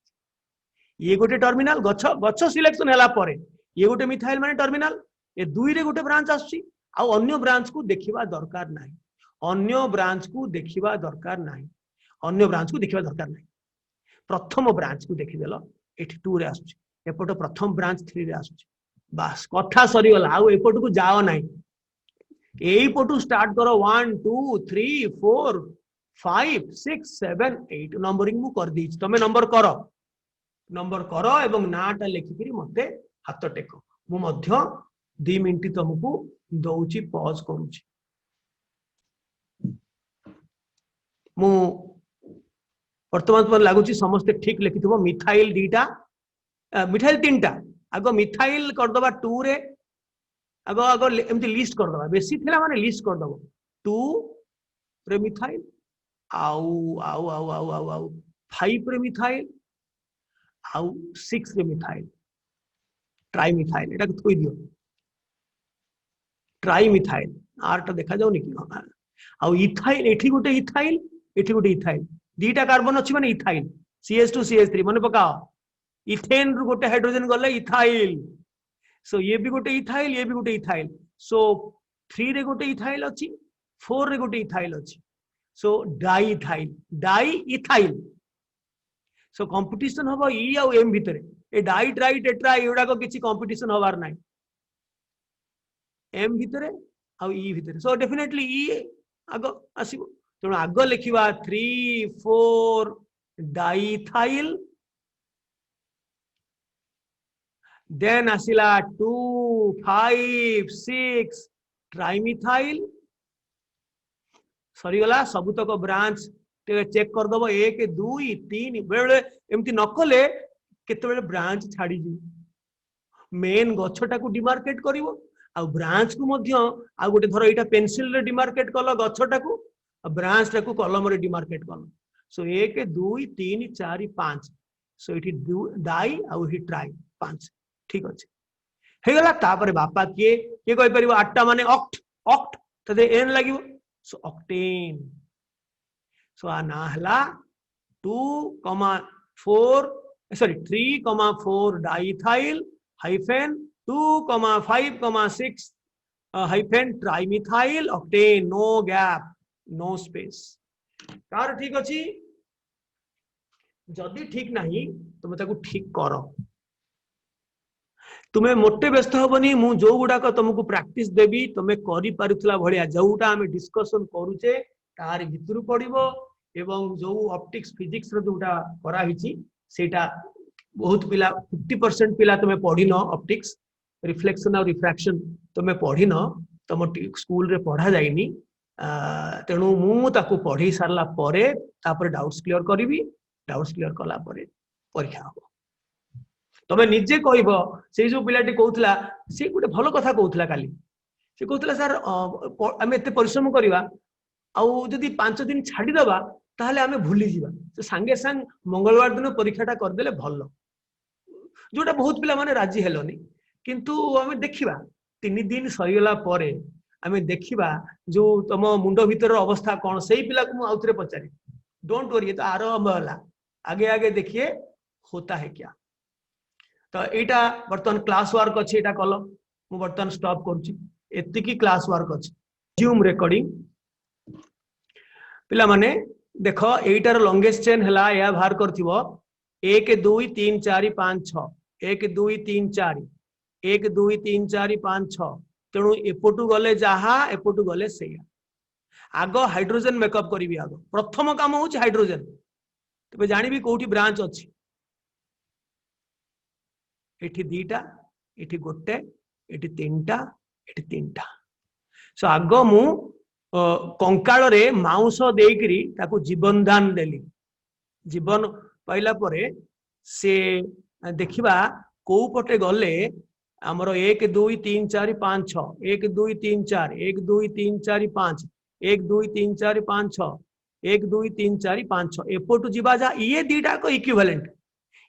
ये गोटे टर्मिनल गछ गछ सिलेक्शन हैला परे ये गोटे मिथाइल माने टर्मिनल ए 2 रे गोटे ब्रांच आसुची आ अन्य ब्रांच को देखिबा दरकार नाही अन्य ब्रांच को देखिबा दरकार नाही अन्य ब्रांच को देखिबा दरकार नाही। प्रथम ब्रांच को देखिदेल एठी 2 रे आसुची एपट प्रथम ब्रांच 3 रे आसुची बस कथा सरी गला आ एपट को जाओ नाही एई पटु स्टार्ट करो 1 2 3 4 5 6 7 8 नंबरिंग मु कर दी तमे नंबर करो एवं नाटा लेखिकरी मते हाथ टेको मु मध्य 2 मिनिट तुमको दउची पॉज करूची। मु वर्तमान पर लागुची समस्ते ठीक लिखिथबो मिथाइल दीटा मिथाइल तीनटा आगो मिथाइल कर दबा 2 रे आगो आगो एमती लिस्ट कर दबा बेसी थिला माने लिस्ट कर दबो 2 रे मिथाइल आउ आउ आउ आउ आउ आउ 5 रे मिथाइल आउ 6 रे मिथाइल ट्राई मिथाइल एटा थोई दियो ट्राई मिथाइल आरटा देखा जाउनी कि आउ इथाइल एठी गोटे इथाइल दीटा कार्बन अच्छी माने इथाइल CH2 CH3 मन पकाओ इथेन रु गोटे हाइड्रोजन गले इथाइल सो ये भी गोटे इथाइल सो 3 रे गोटे इथाइल अच्छी 4 रे गोटे इथाइल अच्छी सो डाई इथाइल सो कंपटीशन हबो ई आ एम भितरे ए डाई ट्राई टेट्रा एडा को किछि कंपटीशन हबार नाही एम भितरे आ ई भितरे सो डेफिनेटली ई आगो आसीबो तेणु आग लिखा 3 4 डाइथाइल देन आसिला 2 5 6 ट्राइमिथाइल सरीगला सबुतक ब्रांच चेक करदब 1 2 3 बेले एमती न कले केते ब्रांच छाड़ी मेन गछटा को डिमार्केट करिवो आ ब्रांच को मध्य आ गोटे धर एटा पेंसिल रे डिमार्केट कल गछटा को ब्रांच टा को कलम रे डिमार्केट कल सो 1 2 3 4 5 सो इठी डाई आ इठी ट्राई 5 ठीक अछि हे गला तापर बापा के कहि परिबो 8टा माने ऑक्ट ऑक्ट तदे एन लागिवो सो ऑक्टेन सो आ ना हला 2,4 sorry 3,4 diethyl hyphen 2,5,6 hyphen trimethyl octane no gap no space कार ठीक अछि जदि ठीक नहीं तुम ताको ठीक कर तुम्हें मोटे व्यस्त हबनी मु जो गुडाक तुमको प्रैक्टिस देबी तुमे करि पारुथला भलिया जोटा हमें डिस्कशन करूचे तार भितरु पड़िबो एवं जो ऑप्टिक्स फिजिक्स रो जोटा करा हिची सेटा बहुत पिला 50% पिला तुमे पढ़ी न ऑप्टिक्स रिफ्लेक्शन और रिफ्रैक्शन तुमे पढ़ी न तुम स्कूल रे पढ़ा जाइनी तेणु मु ताको पढ़ी सारला परे तापर डाउट्स क्लियर करिवि डाउट्स क्लियर कला परे परीक्षा हो तमे निजे कहबो से जो पिलाटी कहउतला से गुटे भलो कथा कहउतला काली से कहउतला सर हमें एते परिश्रम करिवा आउ जदि 5 दिन छाडी दबा ताहले हमें भूली जीवा से संगे संग मंगलवार दिन परीक्षाटा कर देले भलो जोटा बहुत पिला माने राजी हेलोनी किंतु हमें देखिबा 3 दिन सरीगला परे हमें देखिबा जो तम मुंड भीतर अवस्था कौन से पिला को आउथरे पचारि डोंट वरी तो आरंभ होला आगे आगे देखिए होता है क्या तो एटा बर्तमान क्लास वर्क अच्छी एटा कल मु बर्तमान स्टॉप करूची एतिकी क्लास वर्क अच्छी जूम रिकॉर्डिंग पिला माने देखो एटार लॉन्गेस्ट चेन हला या बाहर करथिबो 1 2 3 4 5 6 1 2 3 4 1 2 3 4 5 6 तेणु एपटू गले जहा एपटू गले सेया आग हाइड्रोजन मेकअप करी आग प्रथम काम हूँ हाइड्रोजन तबे जानिबी कोठी ब्रांच अच्छी एठी दीटा एठी गोटे एठी तीनटा सो आग मु कंकाल रे माउस देकरी ताकू जीवन दान देली जीवन पाइला परे से देखिबा को पटे गले आमर 1 2 3 4 5 6 1 2 3 4 1 2 3 4 5 1 2 3 4 5 6 1 2 3 4 5 6 एपटू जीवा जा ये दीटा को इक्विवेलेंट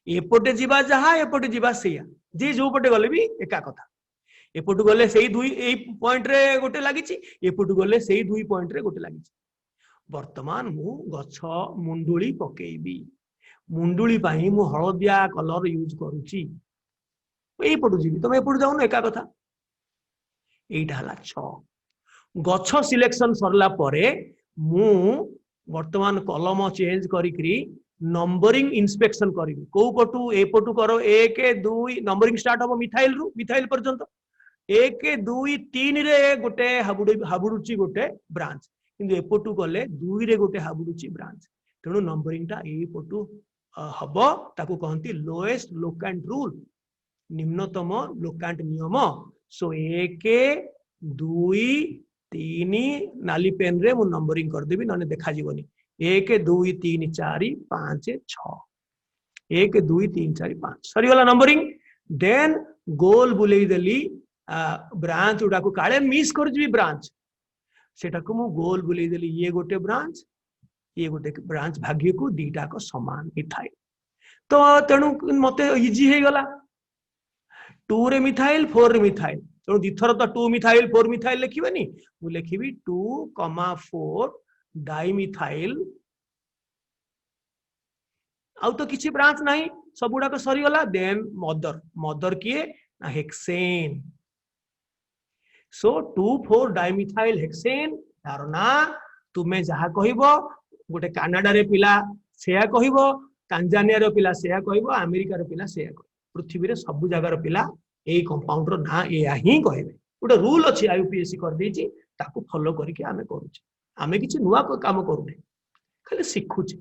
एपटे जीवा जहा एपटे जीवा सेया जे जो पटे गले भी एका कथा एपटू गले सेई दुई एई पॉइंट रे गोटे लागिची एपटू गले सेई दुई पॉइंट रे गोटे लागिची वर्तमान मु गछ मुंडुली पकेइबी मुंडुली पाई मु हळदिया कलर यूज करूची एई पटू जीवी तुम एपटू जाउन एका कथा एइटा हला 6 गछ सिलेक्शन सरला परे मु वर्तमान कलम चेंज करिकरी नंबरिंग इंस्पेक्शन करी को पटू ए पटू करो 1 2 नंबरिंग स्टार्ट हम मिथाइल पर्यंत 1 2 3 रे गोटे हाबुडुची गोटे ब्रांच किंतु एपटू गले 2 रे गोटे हाबुडुची ब्रांच तेणु नंबरिंग टा ए पटू हबो ताकू कहंती लोएस्ट लोकांट रूल निम्नतम लोकांट नियम सो 1 2 3 नाली पेन रे मु नंबरिंग कर देबी नने देखा जीवनी 1 2 3 4 5 6 1 2 3 4 5 सरी वाला नंबरिंग देन गोल बुलेई देली ब्रांच उडा को काले मिस कर जीवी ब्रांच सेटा को मु गोल बुलेई देली ये गोटे ब्रांच भाग्य को दीटा को समान मिथाइल तो तेणु मते इजी हे गला 2 रे मिथाइल 4 रे मिथाइल तेणु दिथर तो 2 मिथाइल 4 मिथाइल लिखिबेनी मु लिखिबी 2,4 डाइमिथाइल आउ तो किसी ब्रांच नहीं सब गुड़ाक सरीगला देन मदर किए ना हेक्सेन सो 2,4 डाइमिथाइल हेक्सेन तार ना तुम्हें जहा कहबो गोटे कनाडा रे पिला सेया कहबो तांजानिया रे पिला सेया कहबो अमेरिका रे पिला सेया कहबो पृथ्वी रे सब जगार पिला ए कंपाउंड रो ना एया ही कहबे गोटे रूल अछि आईयूपीएससी कर देछि ताकू फॉलो करके आमे करूछ आमे किछि नुवा को काम करूने खाली सिखुछि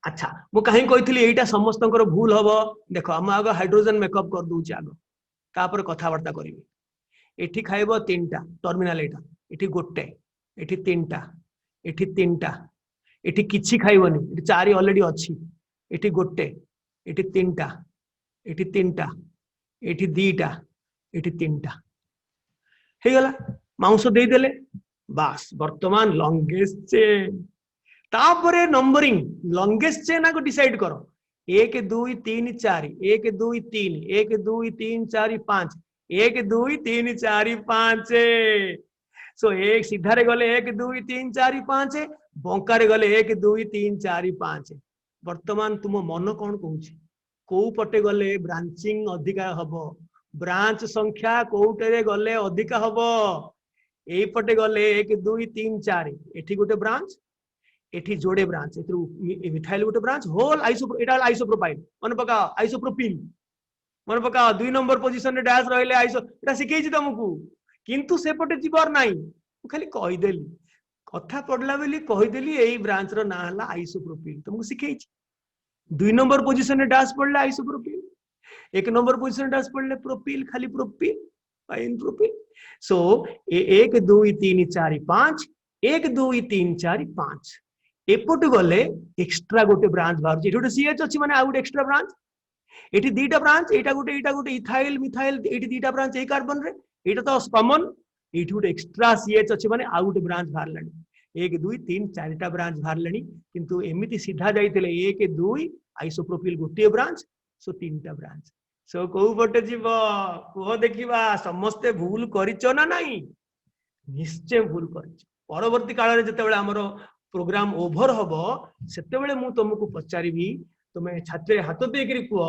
अच्छा मु कहीं कहितली एटा समस्तंकर भूल हबो देखो हम आग हाइड्रोजन मेकअप कर दूछि आग तापर कथा वार्ता करिवे एठी खाइबो 3टा टर्मिनल एटा एठी गोटे एठी 3टा एठी 3टा एठी किछि खाइबनी एठी 4 ऑलरेडी अछि एठी गोटे एठी तीनटा एठी तीनटा एठी दीटा एठी तीनटा हे गला मांस दे देले बास वर्तमान लॉन्गेस्ट चेन तापरे नंबरिंग लॉन्गेस्ट चेन को डिसाइड करो 1 2 3 4 1 2 3 1 2 3 4 5 1 2 3 4 5 सो एक सीधारे गले 1 2 3 4 5 बंकारे गले 1 2 3 4 5 वर्तमान तुम मन कौन कहूँ को पटे गले ब्रांचिंग अधिका हबो ब्रांच संख्या कोउटे गले अधिका हबो एई पटे गले 1 2 3 4 एठी गोटे ब्रांच एठी जोड़े ब्रांच एथु मिथाइल गोटे ब्रांच होल आइसो एटा आइसोप्रोपाइल मन पका आइसोप्रोपिल मन पका 2 नंबर पोजीशन रे डैश रहले आइसो एटा सिखैछि तुमको किंतु सेपटे जीवर नाही खाली कहि देली कथा पडला बेली कहि देली एई ब्रांच रो ना हला आइसोप्रोपिल तुमको सिखैछि 2 नंबर पोजीशन रे डैश पडले आइसोप्रोपिल 1 नंबर पोजीशन डैश पडले प्रोपिल खाली प्रोपिल पाइन प्रोपिल सो 1 2 3 4 5 1 2 3 4 5 एपटू गले एक्स्ट्रा गोटे ब्रांच बाहर गोटे सीएच अच्छी माने आउ गोटे एक्स्ट्रा ब्रांच एठी दीटा ब्रांच एटा गोटे इथाइल मिथाइल एठी दीटा ब्रांच ए कार्बन रे एटा तो कॉमन एठी गोटे एक्स्ट्रा सीएच अच्छी माने आउ गोटे ब्रांच बाहर लानी 1 2 3 4टा ब्रांच बाहर लानी किंतु एमिति सीधा जाइतिले 1 2 आइसोप्रोपिल गोटे ब्रांच सो 3टा ब्रांच सो को पटे जीव को देखिबा समस्त भूल करिचो ना नहीं निश्चय भूल करिचो परवर्ती काल रे जतेबेले हमरो प्रोग्राम ओभर हबो सेते बेले मु तुमको पचारिबी तुमे छात्र हाथ देकरी कुओ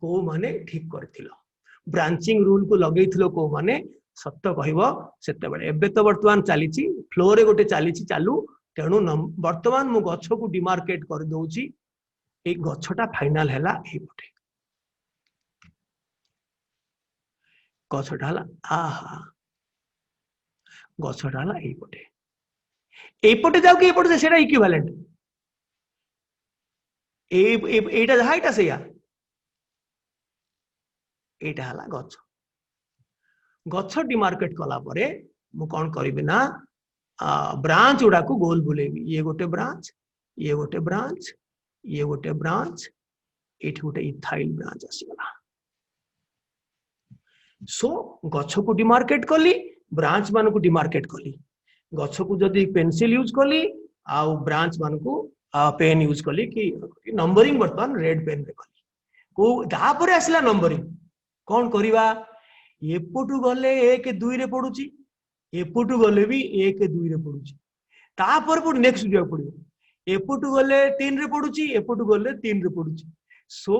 को माने ठीक करथिलो ब्रांचिंग रूल को लगेइथिलो को माने सत्य कहबो सेते बेले एबे तो वर्तमान चलीची फ्लो रे गोटे चलीची चालू तेणु वर्तमान मु गछ को डिमार्केट कर दउची ए गछटा फाइनल हैला ए पटे गछटा हला आहा गछटा हला ए पटे एपटे जाऊ कि एपटे सेटा इक्विवेलेंट एटा जहा एटा सेया एटा हला गछ गछ डिमार्केट कला परे मु कोन करबे ना ब्रांच उडा को गोल बुलेबी ये गोटे ब्रांच ये गोटे ब्रांच ये गोटे ब्रांच एठी गोटे इथाइल ब्रांच आसीगला सो गछ को डिमार्केट कली ब्रांच मान को डिमार्केट कली गछ को जदि पेंसिल यूज कली आ ब्रांच मान को पेन यूज कली कि नंबरिंग वर्तमान रेड पेन रे कली को तापर आसला नंबरिंग कौन करिवा एपटू गले 1 2 रे पडुची एपटू गले भी 1 2 रे पडुची तापर पुर नेक्स्ट जो पडियो एपटू गले 3 रे पडुची एपटू गले 3 रे पडुची सो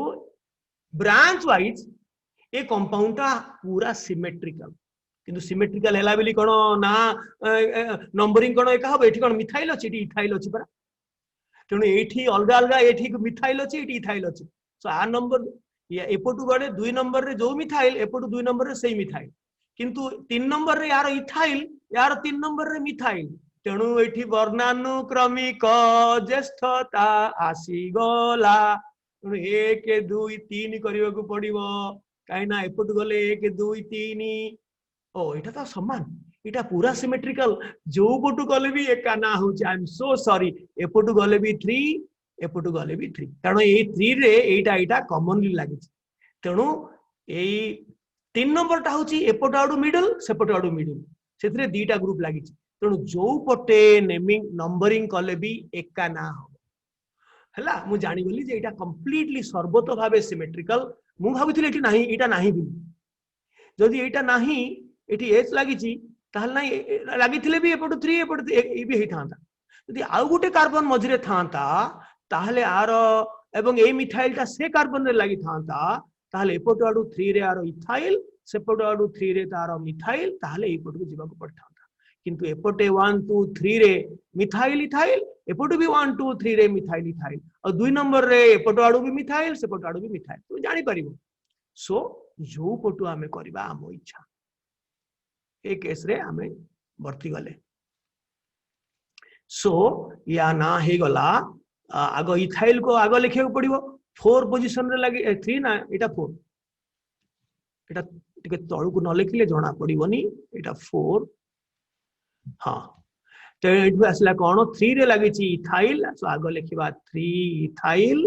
ब्रांच वाइज ए कंपाउंडा पूरा सिमेट्रिकल किंतु सिमेट्रिकल हैला बेली कोन ना नंबरिंग कोन एका हबो एठी कोन मिथाइल अछि एठी इथाइल अछि परा तेणु एठी अलगा अलगा एठी मिथाइल अछि एठी इथाइल अछि सो आ नंबर या एपटू गडे 2 नंबर रे जो मिथाइल एपटू 2 नंबर रे सेही मिथाइल किंतु 3 नंबर रे यार इथाइल यार 3 नंबर रे मिथाइल तेणु एठी वर्णानुक्रमिक ज्येष्ठता आसी गला तेणु 1 2 3 करिवा को पड़िबो काइना एपटू गले 1 2 3 ओ इटा तो समान इटा पूरा सिमेट्रिकल जो पटू गले भी एका ना हो आई एम सो सॉरी एपटू गले भी 3 एपटू गले भी 3 कारण ए 3 रे एटा एटा कॉमनली लागि तेणु ए 3 नंबर टा होची एपटू आडू मिडल सेपटू आडू मिडल सेथरे दीटा ग्रुप लागि तेणु जो पटे नेमिंग नंबरिंग कले भी एका ना हो हला मु जानि गली जे एटा कंप्लीटली सर्वतो भाबे सिमेट्रिकल मु भाबिथिले एटी नाही एटा नाही भी जदि एटा नाही एटी एच लागिची ताहल नाही लागिथिले भी एपटू 3 एपटू ए भी हेई थांता यदि आउ गुटे कार्बन मझिरे थांता ताहले आर एवं ए मिथाइल ता से कार्बन रे लागि थांता ताहले एपटू आडू 3 रे आर इथाइल सेपटू आडू 3 रे तार मिथाइल ताहले एपटू को जीवा को पड़थांता किंतु एपटे 1 2 3 रे मिथाइल इथाइल एपटू भी 1 2 3 रे मिथाइल इथाइल और 2 नंबर रे एपटू आडू भी मिथाइल सेपटू आडू भी मिथाइल तो जानि परिबो सो जो पटू आमे करबा आम इच्छा ए केस रे आमे भर्ती गले सो या ना हे गला आगो इथाइल को आगो लिखे पड़िबो 4 पोजीशन रे लागि 3 ना एटा 4 एटा टिके तळु को न लिखिले जणा पड़िबोनी एटा 4 हां तेणु आसला कौन 3 रे लगी इथाइल सो आग लिखा 3 इथाइल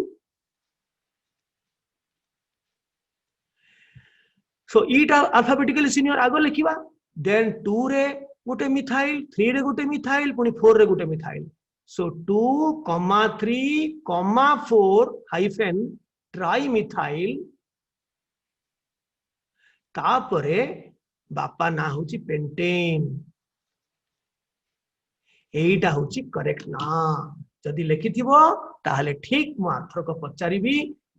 सो ईटा अल्फाबेटिकली सीनियर आग लिखा देन 2 रे गोटे मिथाइल 3 रे गोटे मिथाइल पुणी 4 रे गोटे मिथाइल सो 2, 3, 4 हाइफेन ट्राई मिथाइल तापरे बापा ना हूँ पेंटेन एटा हूँ करेक्ट ना जदि लिखि ताहले ठीक मु आर्थरक पचारि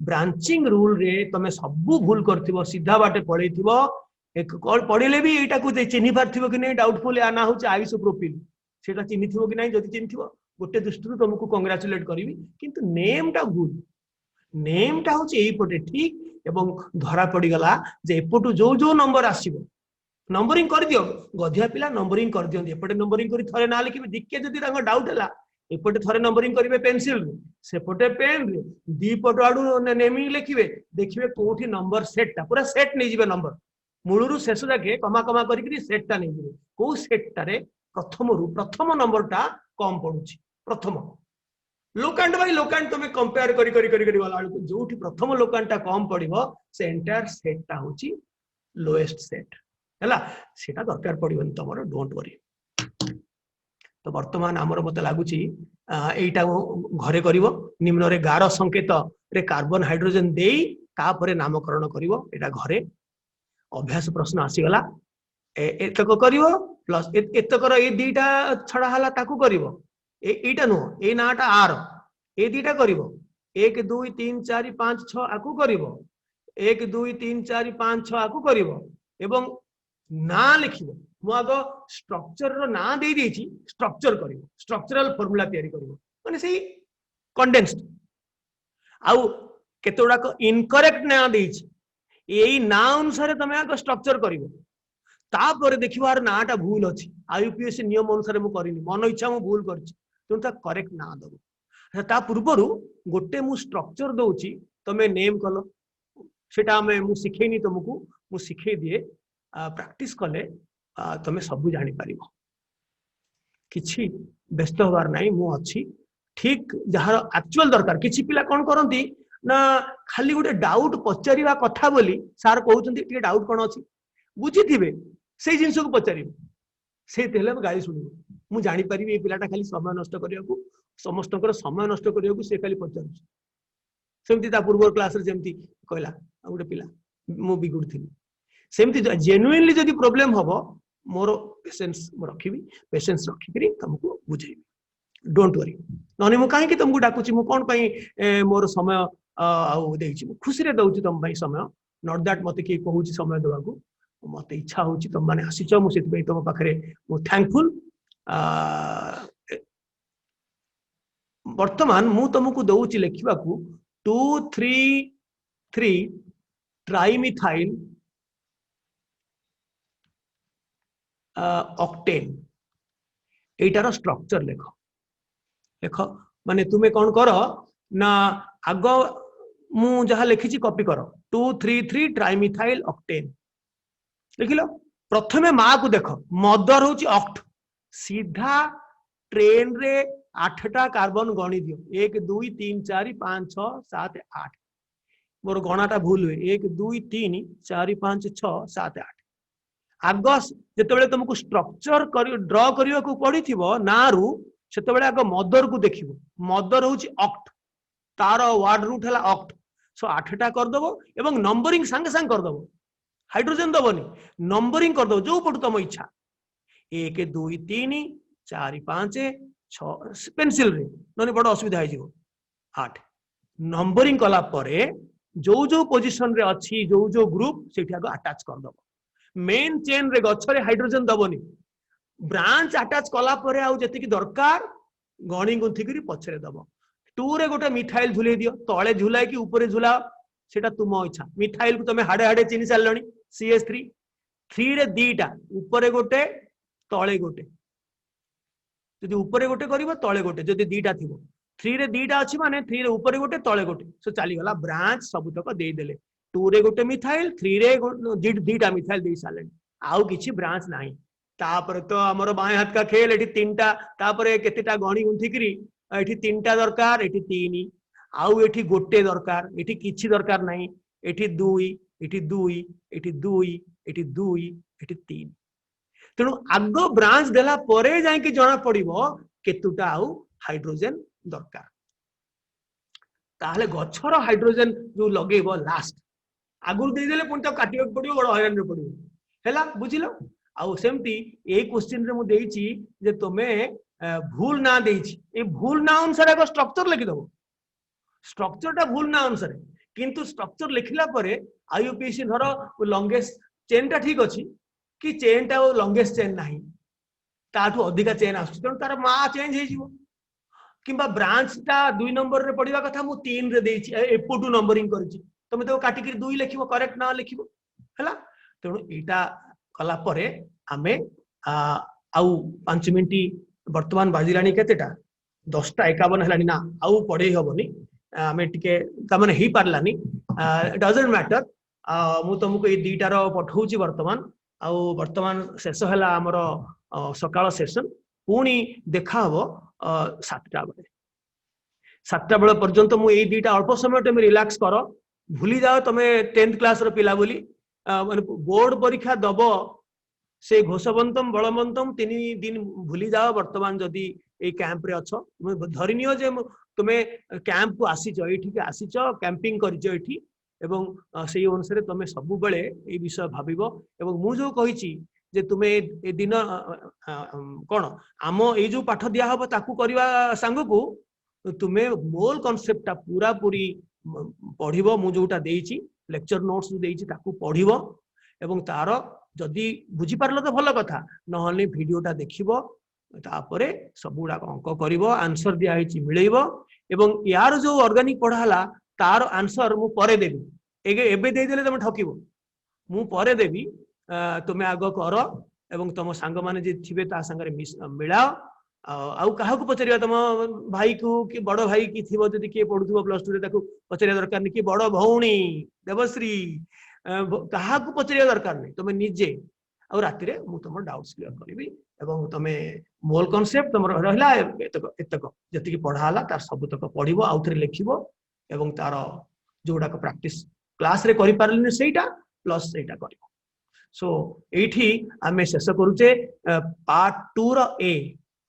ब्रांचिंग रूल रे तमे सबू भूल करथिबो सीधा बाटे पळेथिबो एक कॉल पढिले भी एटा को चिन्हि पारथिबो कि नै डाउटफुल या ना होचे आइसोप्रोपिल सेटा चिन्हिथिबो कि नै जदि चिन्हिथिबो गोटे दृष्टि तुमको कांग्रेचुलेट करिवि किंतु नेम टा भूल नेम टा होचे एई पटे ठीक एवं धरा पड़ी गला जे एपटू जो जो नंबर आसीबो नंबरिंग कर दियो गधिया पिला नंबरिंग कर दियंती एपटे नंबरिंग करी थरे ना लिखिबे दिके जदि तांको डाउट हला एपटे थरे नंबरिंग करिवे पेंसिल रे सेपटे पेन रे दी पट आडू नेमिंग लिखिबे देखिबे कोठी नंबर सेट ता पूरा सेट नै जिवे नंबर मूलरू शेष जाके कमा कमा करी सेट ता नै जिवे को सेट टारे प्रथम नंबर टा कम पडुची प्रथम लोकांट बाय लोकांट तुम कंपेयर करी करी करी करी वाला जोठी प्रथम लोकांटा कम पड़िबो से एंटायर सेट टा होची लोएस्ट सेट हैला सेटा दरकार पड़िबन तमरो डोंट वरी तो वर्तमान आमर मते लागुची एटा घरे करिवो निम्न रे गार संकेत रे कार्बन हाइड्रोजन देई तापरे नामकरण करिवो एटा घरे अभ्यास प्रश्न आसी गला एतक करिवो प्लस एतकर ए दीटा छडा हला ताकू करिवो एटा no A NATA R A दीटा करिवो 1 2 3 4 5 6 आकू करिवो 1 2 3 4 5 6 आकू करिवो एवं ना लिखिबो मु आगो स्ट्रक्चर रो ना दे देछि स्ट्रक्चर करिवो स्ट्रक्चरल फार्मूला तयारी करिवो माने सेही कंडेंस्ड आउ केतोडा को इनकरेक्ट ना देछि एई ना अनुसार तमे आगो स्ट्रक्चर करिवो तापर देखिबार नाटा भूल अछि आईयूपीएससी नियम अनुसार मु करिनी मन इच्छा मु भूल करछि तुम ता करेक्ट ना दबो ता पूर्वरु गोटे मु स्ट्रक्चर दउछि तमे नेम कलो सेटा मैं मु सिखेनी तुमको मु सिखे दिए प्रैक्टिस कले तमे सब जानि परिबो किछि व्यस्त होबार नाही मु अछि ठीक जहार एक्चुअल दरकार किछि पिला कोन करंती ना खाली गोटे डाउट पचारिबा कथा बोली सर कहउचंती टिके डाउट कोन अछि बुझिथिबे से जिंस को पचारिबे से तेले गाली सुनिबो मु जानि परिबे ए पिलाटा खाली समय नष्ट करियाकू समस्तकर समय नष्ट करियाकू से खाली पचारुछ सेमती ता पूर्व क्लास रे जेमती कहला गोटे पिला मु बिगुडथिली सेमती जेन्युइनली जदि प्रॉब्लम हबो मोर पेशेंस रखिबी पेशेंस रखिकरी तुमको बुझेबी डोंट वरी नने मु काहे कि तुमको डाकुची मु कोन पई मोर समय आउ देछि मु खुशी रे दउची तुम पई समय नॉट दैट मते के कहूची समय देबाकू मते इच्छा होची तुम माने आसीच मु सेति पई तुम पाखरे मु थैंकफुल वर्तमान मु तुमको दउची लिखिबाकू 2 3 3 ट्राइमिथाइल ऑक्टेन एटार स्ट्रक्चर लेख लेख माने तुम्हें कौन कर ना आग मु जहा लिखी कॉपी कर 2 3 3 ट्राइमिथाइल ऑक्टेन लिखिल प्रथमे माँ को देख मदर हूँ ऑक्ट सीधा ट्रेन रे 8टा कार्बन गणी दियो 1 2 3 4 5 6 7 8 मोर गणाटा भूल हुए 1 2 3 4 5 6 7 8 आगस जेतेबेले तुमको स्ट्रक्चर ड्रॉ करिया को पड़ी थिबो नारू सेतेबेले आग मदर को देखिबो मदर होची ऑक्ट तार वर्ड रूट हला ऑक्ट सो 8टा कर दबो एवं नंबरिंग संगे संग कर दबो हाइड्रोजन दबोनी नंबरिंग कर दबो जो पटु तुम इच्छा 1 2 3 4 5 6 पेंसिल रे नने बड़ असुविधा हो 8 नंबरिंग कला परे जो जो पोजीशन रे अछि जो जो ग्रुप सेठी आग अटैच कर दबो मेन चेन रे गछरे हाइड्रोजन दबोनी ब्रांच अटैच कला परे आउ जति की दरकार गणी गुंथि करी पछरे दबो 2 रे गोटे मिथाइल झुले दियो तळे झुलाय कि ऊपर झुला सेटा तुम इच्छा मिथाइल को तमे हाडे हाडे चिनि सालणी CH3 3 रे दीटा ऊपर गोटे तळे गोटे जदि ऊपर गोटे करिवो तळे गोटे जदि दीटा थिबो 3 रे दीटा अछि माने 3 रे ऊपर गोटे तळे गोटे सो चली गला ब्रांच सबुतक देई देले 2 रे गोटे मिथाइल 3 रे दीटा मिथाइल दे साले आउ किछि ब्रांच नाही तापर तो हमर बाएं हाथ का खेल एठी तीनटा तापर केतेटा गणी गुंथिकरी एठी तीनटा दरकार एठी तीन आउ एठी गोटे दरकार एठी किछि दरकार नाही एठी दुई एठी दुई एठी दुई एठी दुई एठी तीन तेणु आग ब्रांच देला परे जाई कि जना पड़िबो केतुटा आउ हाइड्रोजन दरकार ताहले गछर हाइड्रोजन जो लगेबो लास्ट आगुर दे देले पुन त काटियो पड़ियो बड़ हैरान रे पड़ियो हैला बुझिलो आउ सेमती ए क्वेश्चन रे मु देइची जे तमे भूल ना देइची ए भूल ना अनुसार एगो स्ट्रक्चर लिखि दबो स्ट्रक्चर टा भूल ना अनुसार किंतु स्ट्रक्चर लिखिला परे आईयूपीएसी धरो लॉन्गेस्ट चेन टा ठीक अछि कि चेन टा लॉन्गेस्ट चेन नाही ताठू अधिका चेन आसु तेणु तार मा चेंज हे जिवो किंबा ब्रांच टा 2 नंबर रे पडिबा कथा मु 3 रे देइची एपोटू नंबरिंग करिची तमे तो काटी के 2 लिखिबो करेक्ट ना लिखिबो हैला तेणु एटा कला परे आमे आउ 5 मिनिट वर्तमान बाजिलानी केतेटा 10:51 हलानी ना आउ पढे हबनी आमे टिके तमने ही पारलानी डजंट मैटर मु तुमको ए दुईटार पठाऊची वर्तमान शेष है आमर सकाळ सेशन पुणी देखा हबो 7टा बेले 7टा बेले पर्यंत मु ए दुईटा अल्प समय तुम रिलैक्स कर भूली जाओ तुम 10th क्लास रो पिला बोली बोर्ड परीक्षा दब से घोषवंतम बलवंतम 3 दिन भूली जाओ वर्तमान जदि ए कैंप रे अच्छो धरिनियो जे तुम्हें कैंप को आसीच एठी के आसीच कैंपिंग करिचो एठी एवं से अनुसार तुम सब बेले ए विषय भाबिबो एवं मु जो कहिची जे तुम्हें ए दिन कोन आम ए जो पाठ दिया हबो ताकू करबा संग को तुम्हें मोल कांसेप्ट ता पूरा पूरी पढिबो मु जोटा देइची लेक्चर नोट्स देइची ताकू पढिबो एवं तार जदि बुझी पारलो तो भलो कथा नहले वीडियोटा देखिबो तापरे सबुडा अंक करिवो आंसर दिया हिची मिलेइबो एवं यार जो ऑर्गेनिक पढाला तार आंसर मु परे देबी एबे दे देले तुम ठकिबो मु परे देबी तुम आग कर एवं तुम सांग माने जे थिबे ता संगरे मिलाओ आउ काहा को पचरिया तुम भाई को कि बड़ भाई की थिबो जदि के पढुथबो प्लस 2 रे ताको पचरिया दरकार नि कि बड़ भौणी देवश्री काहा को पचरिया दरकार नै तुम निजे आ राति रे मु तुम डाउट्स क्लियर करबी एवं तुम मोल कांसेप्ट तुम रहला एतक जति की पढाला तार सब तक पढिबो आउ थरे लिखिबो एवं तार जोडा को प्रैक्टिस क्लास रे करि पारलिन सेटा प्लस सेटा करिबो सो एठी आमे शेष करूचे पार्ट 2 रो ए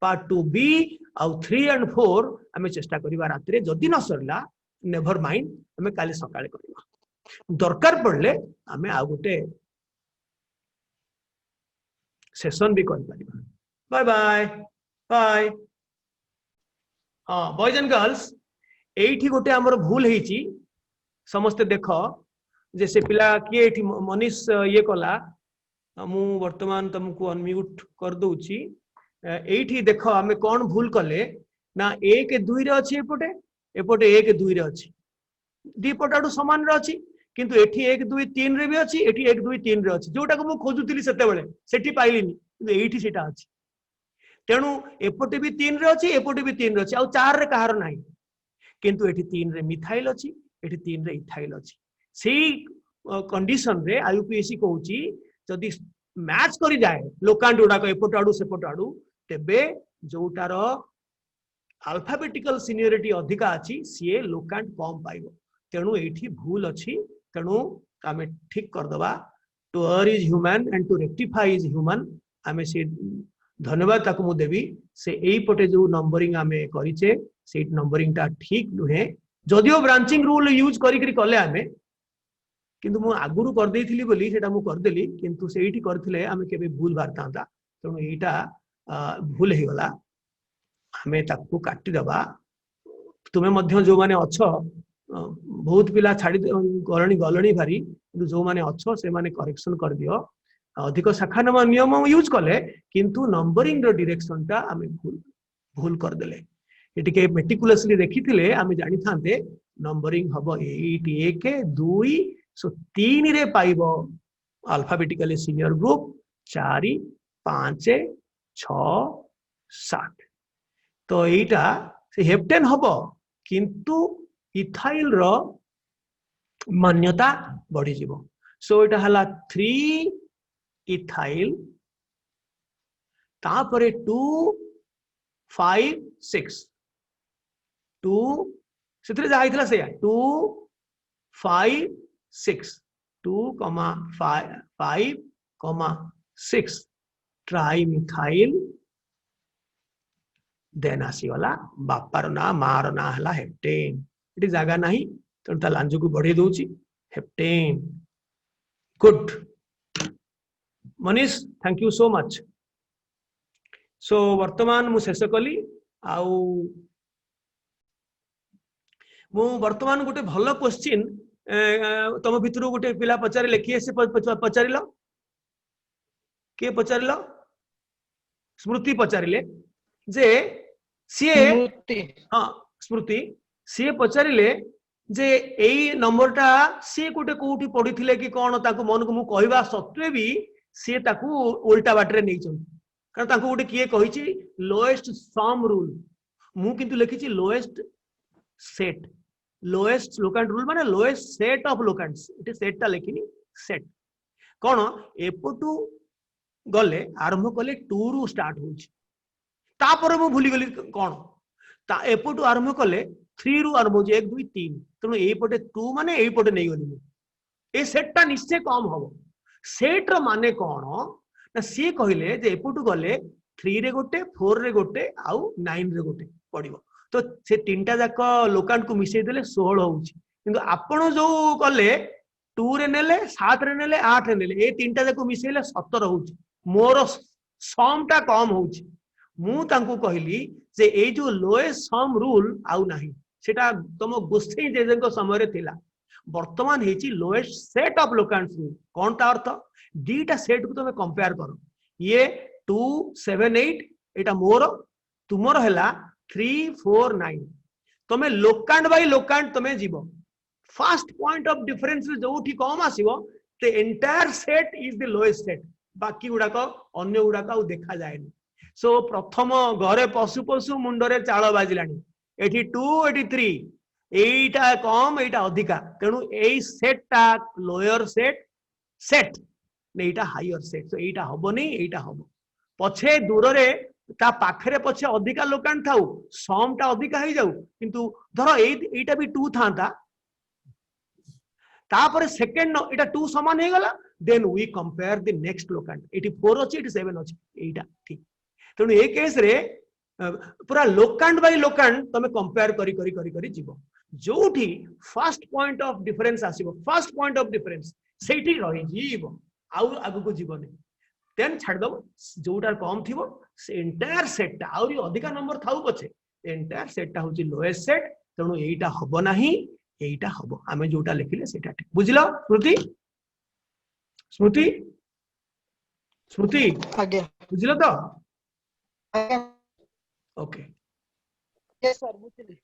पार्ट 2 बी आउ 3 एंड 4 आमे चेष्टा करिबा राति रे जदि न सरला नेवर माइंड आमे काली सकाळे करिबा दरकार पड़ले आमे आ गोटे सेशन भी कर पारिबा बाय बाय बाय हां बॉयज एंड गर्ल्स एठी गोटे हमर भूल हेची समस्त देख जैसे पिला किए एठी मनीष ये कला मु वर्तमान तुमको अनम्यूट कर दोची एठी देख हमें कौन भूल कले ना 1 2 रे अछि एपोटे एपोटे 1 2 रे अछि दी पटाडू समान रे अछि किंतु एठी 1 2 3 रे भी अछि एठी 1 2 3 रे अछि जोटा को मु खोजुतिली सेते बेले सेठी पाइलिनी किंतु एठी सेटा अछि तेणु एपोटे भी 3 रे अछि एपोटे भी 3 रे अछि आ 4 रे कहार नाही किंतु एठी 3 रे मिथाइल अछि एठी 3 रे इथाइल अछि सेही कंडीशन रे आईयूपीएसी कहूची जदि मैच करि जाए लोकांट उडा को एपोट आडू सेपोट आडू तेबे जोटार अल्फाबेटिकल सीनियरिटी अधिका अछि सीए लोकांट कम पाइबो तेणु एठी भूल अछि तेणु आमे ठीक कर दबा to err is human and to rectify is human आमे से धन्यवाद ताकू मु देबी से एई पटे जो नंबरिंग आमे करिचे से नंबरिंग ता ठीक नुहे जदियो ब्रांचिंग रूल यूज करी कले आमे किंतु मु आगुरु कर देइथिली बोली सेटा मु कर देली किंतु सेठी करथिले आमे केबे भूल बारतांता तेणु एटा भूल हे गला आमे ताकू काटी दबा तुमे मध्य जो माने अच्छो बहुत पिला छाड़ी गलणी भारी किंतु जो माने अच्छो से माने करेक्शन कर दियो अधिक शाखा नियम यूज कले किंतु नंबरिंग रो डायरेक्शन ता आमे भूल कर देले एटी के मेटिकुलसली देखिथिले आमे जानि थांते नंबरिंग हबो 8 1 2 सो 3 रे पाइबो अल्फाबेटिकली सीनियर ग्रुप 4 5 6 7 तो एटा से हेप्टेन हबो किंतु इथाइल रो मान्यता बढ़ी जीवो सो एटा हला 3 इथाइल तापरे 2 5 6 2 से जाइथिला से 2 5 6 2 5 6 ट्राइमिथाइल देन आसीगला बापार ना मार ना हला हेप्टेन इटी जागा नहीं तेणु ता लांज को बढ़े दउची heptane good Manish thank you so much so वर्तमान मु शेष कली आउ मु वर्तमान गोटे भल क्वेश्चन तुम भितर गोटे पिला पचारे किए से पचारिल किए पचारिल स्मृति पचारिले जे सीए हाँ स्मृति सीए पचारिले जे एई नंबरटा सी गोटे कोठी पढ़ी कि कौन ताको मन को मु कहवा सत्वे भी सी ताको उल्टा बाटरे नहीं चल कारण ताको गोटे किए कहिछि लोएस्ट सम रूल मु किंतु लिखिछि लोएस्ट सेट लोएस्ट लोकांट रूल माने लोएस्ट सेट ऑफ लोकांट्स इटे सेट ता लिखिनी सेट कौन एपटू गले आरंभ कले 2 रु स्टार्ट होछि तापर मु भूली गली कौन ता एपटू आरंभ कले 3 रु आरंभ होछि 1 2 3 तनो एई पटे 2 माने एई पटे नहीं गली ए सेट ता निश्चय कम हबो सेट रो माने कौन ना सी कहले जे एपटू गले 3 रे गोटे 4 रे गोटे आउ 9 रे गोटे पड़िबो तो से तीनटा जाक लोकांट को मिसई देले 16 होउछि किंतु आपण जो कले 2 रे नेले 7 रे नेले 8 रे नेले ए तीनटा जाक मिसईले 17 होउछि मोर सम टा कम होउछि मु तांको कहली जे ए जो लोएस्ट सम रूल आउ नाही सेटा तुम गोष्ठी जेजेंको समय रे थिला वर्तमान हेची लोएस्ट सेट ऑफ लोकांट्स रूल कोन ता अर्थ दीटा सेट को तुम कंपेयर करो ये 2 7 8 एटा मोर तुमर हैला 3 4 9 तमे लोकांट बाय लोकांट तमे जीवो फर्स्ट पॉइंट ऑफ डिफरेंस जोठी कम आसीबो the entire set is the lowest set बाकी गुडा को अन्य गुडा को देखा जाएनी सो प्रथम घरे पशु पशु मुंडरे चाल बाजिलानी एठी 2 एठी 3 एटा कम एटा अधिका तेणु एई सेट ता लोअर सेट सेट एटा हायर सेट सो एटा हबोनी एटा हबो पछे दूर रे ता पाखरे पछे अधिका लोकांट थाउ सम ता अधिका हो जाऊ किंतु धर एटा भी 2 थांता तापर सेकंड एटा 2 समान हे गला then we compare the next locant एटी 4 अछि एटी 7 अछि एटा ठीक तेणु ए केस रे पूरा लोकांट बाय लोकांट तमे कंपेयर करी करी करी करी जीवो जोठी फर्स्ट पॉइंट ऑफ डिफरेंस आसीबो फर्स्ट पॉइंट ऑफ डिफरेंस सेठी रही जीवो आउ आगु को जीवने देन छाड़ दबो जोटा कम थिबो से एंटायर सेट ता आउरी अधिका नंबर थाउ पछे एंटायर सेट ता होची लोएस्ट सेट तेणु एटा हबो नाही एटा हबो आमे जोटा लिखिले सेटा ठीक बुझिलो स्मृति स्मृति स्मृति आगे बुझिलो तो आगे ओके यस सर बुझिली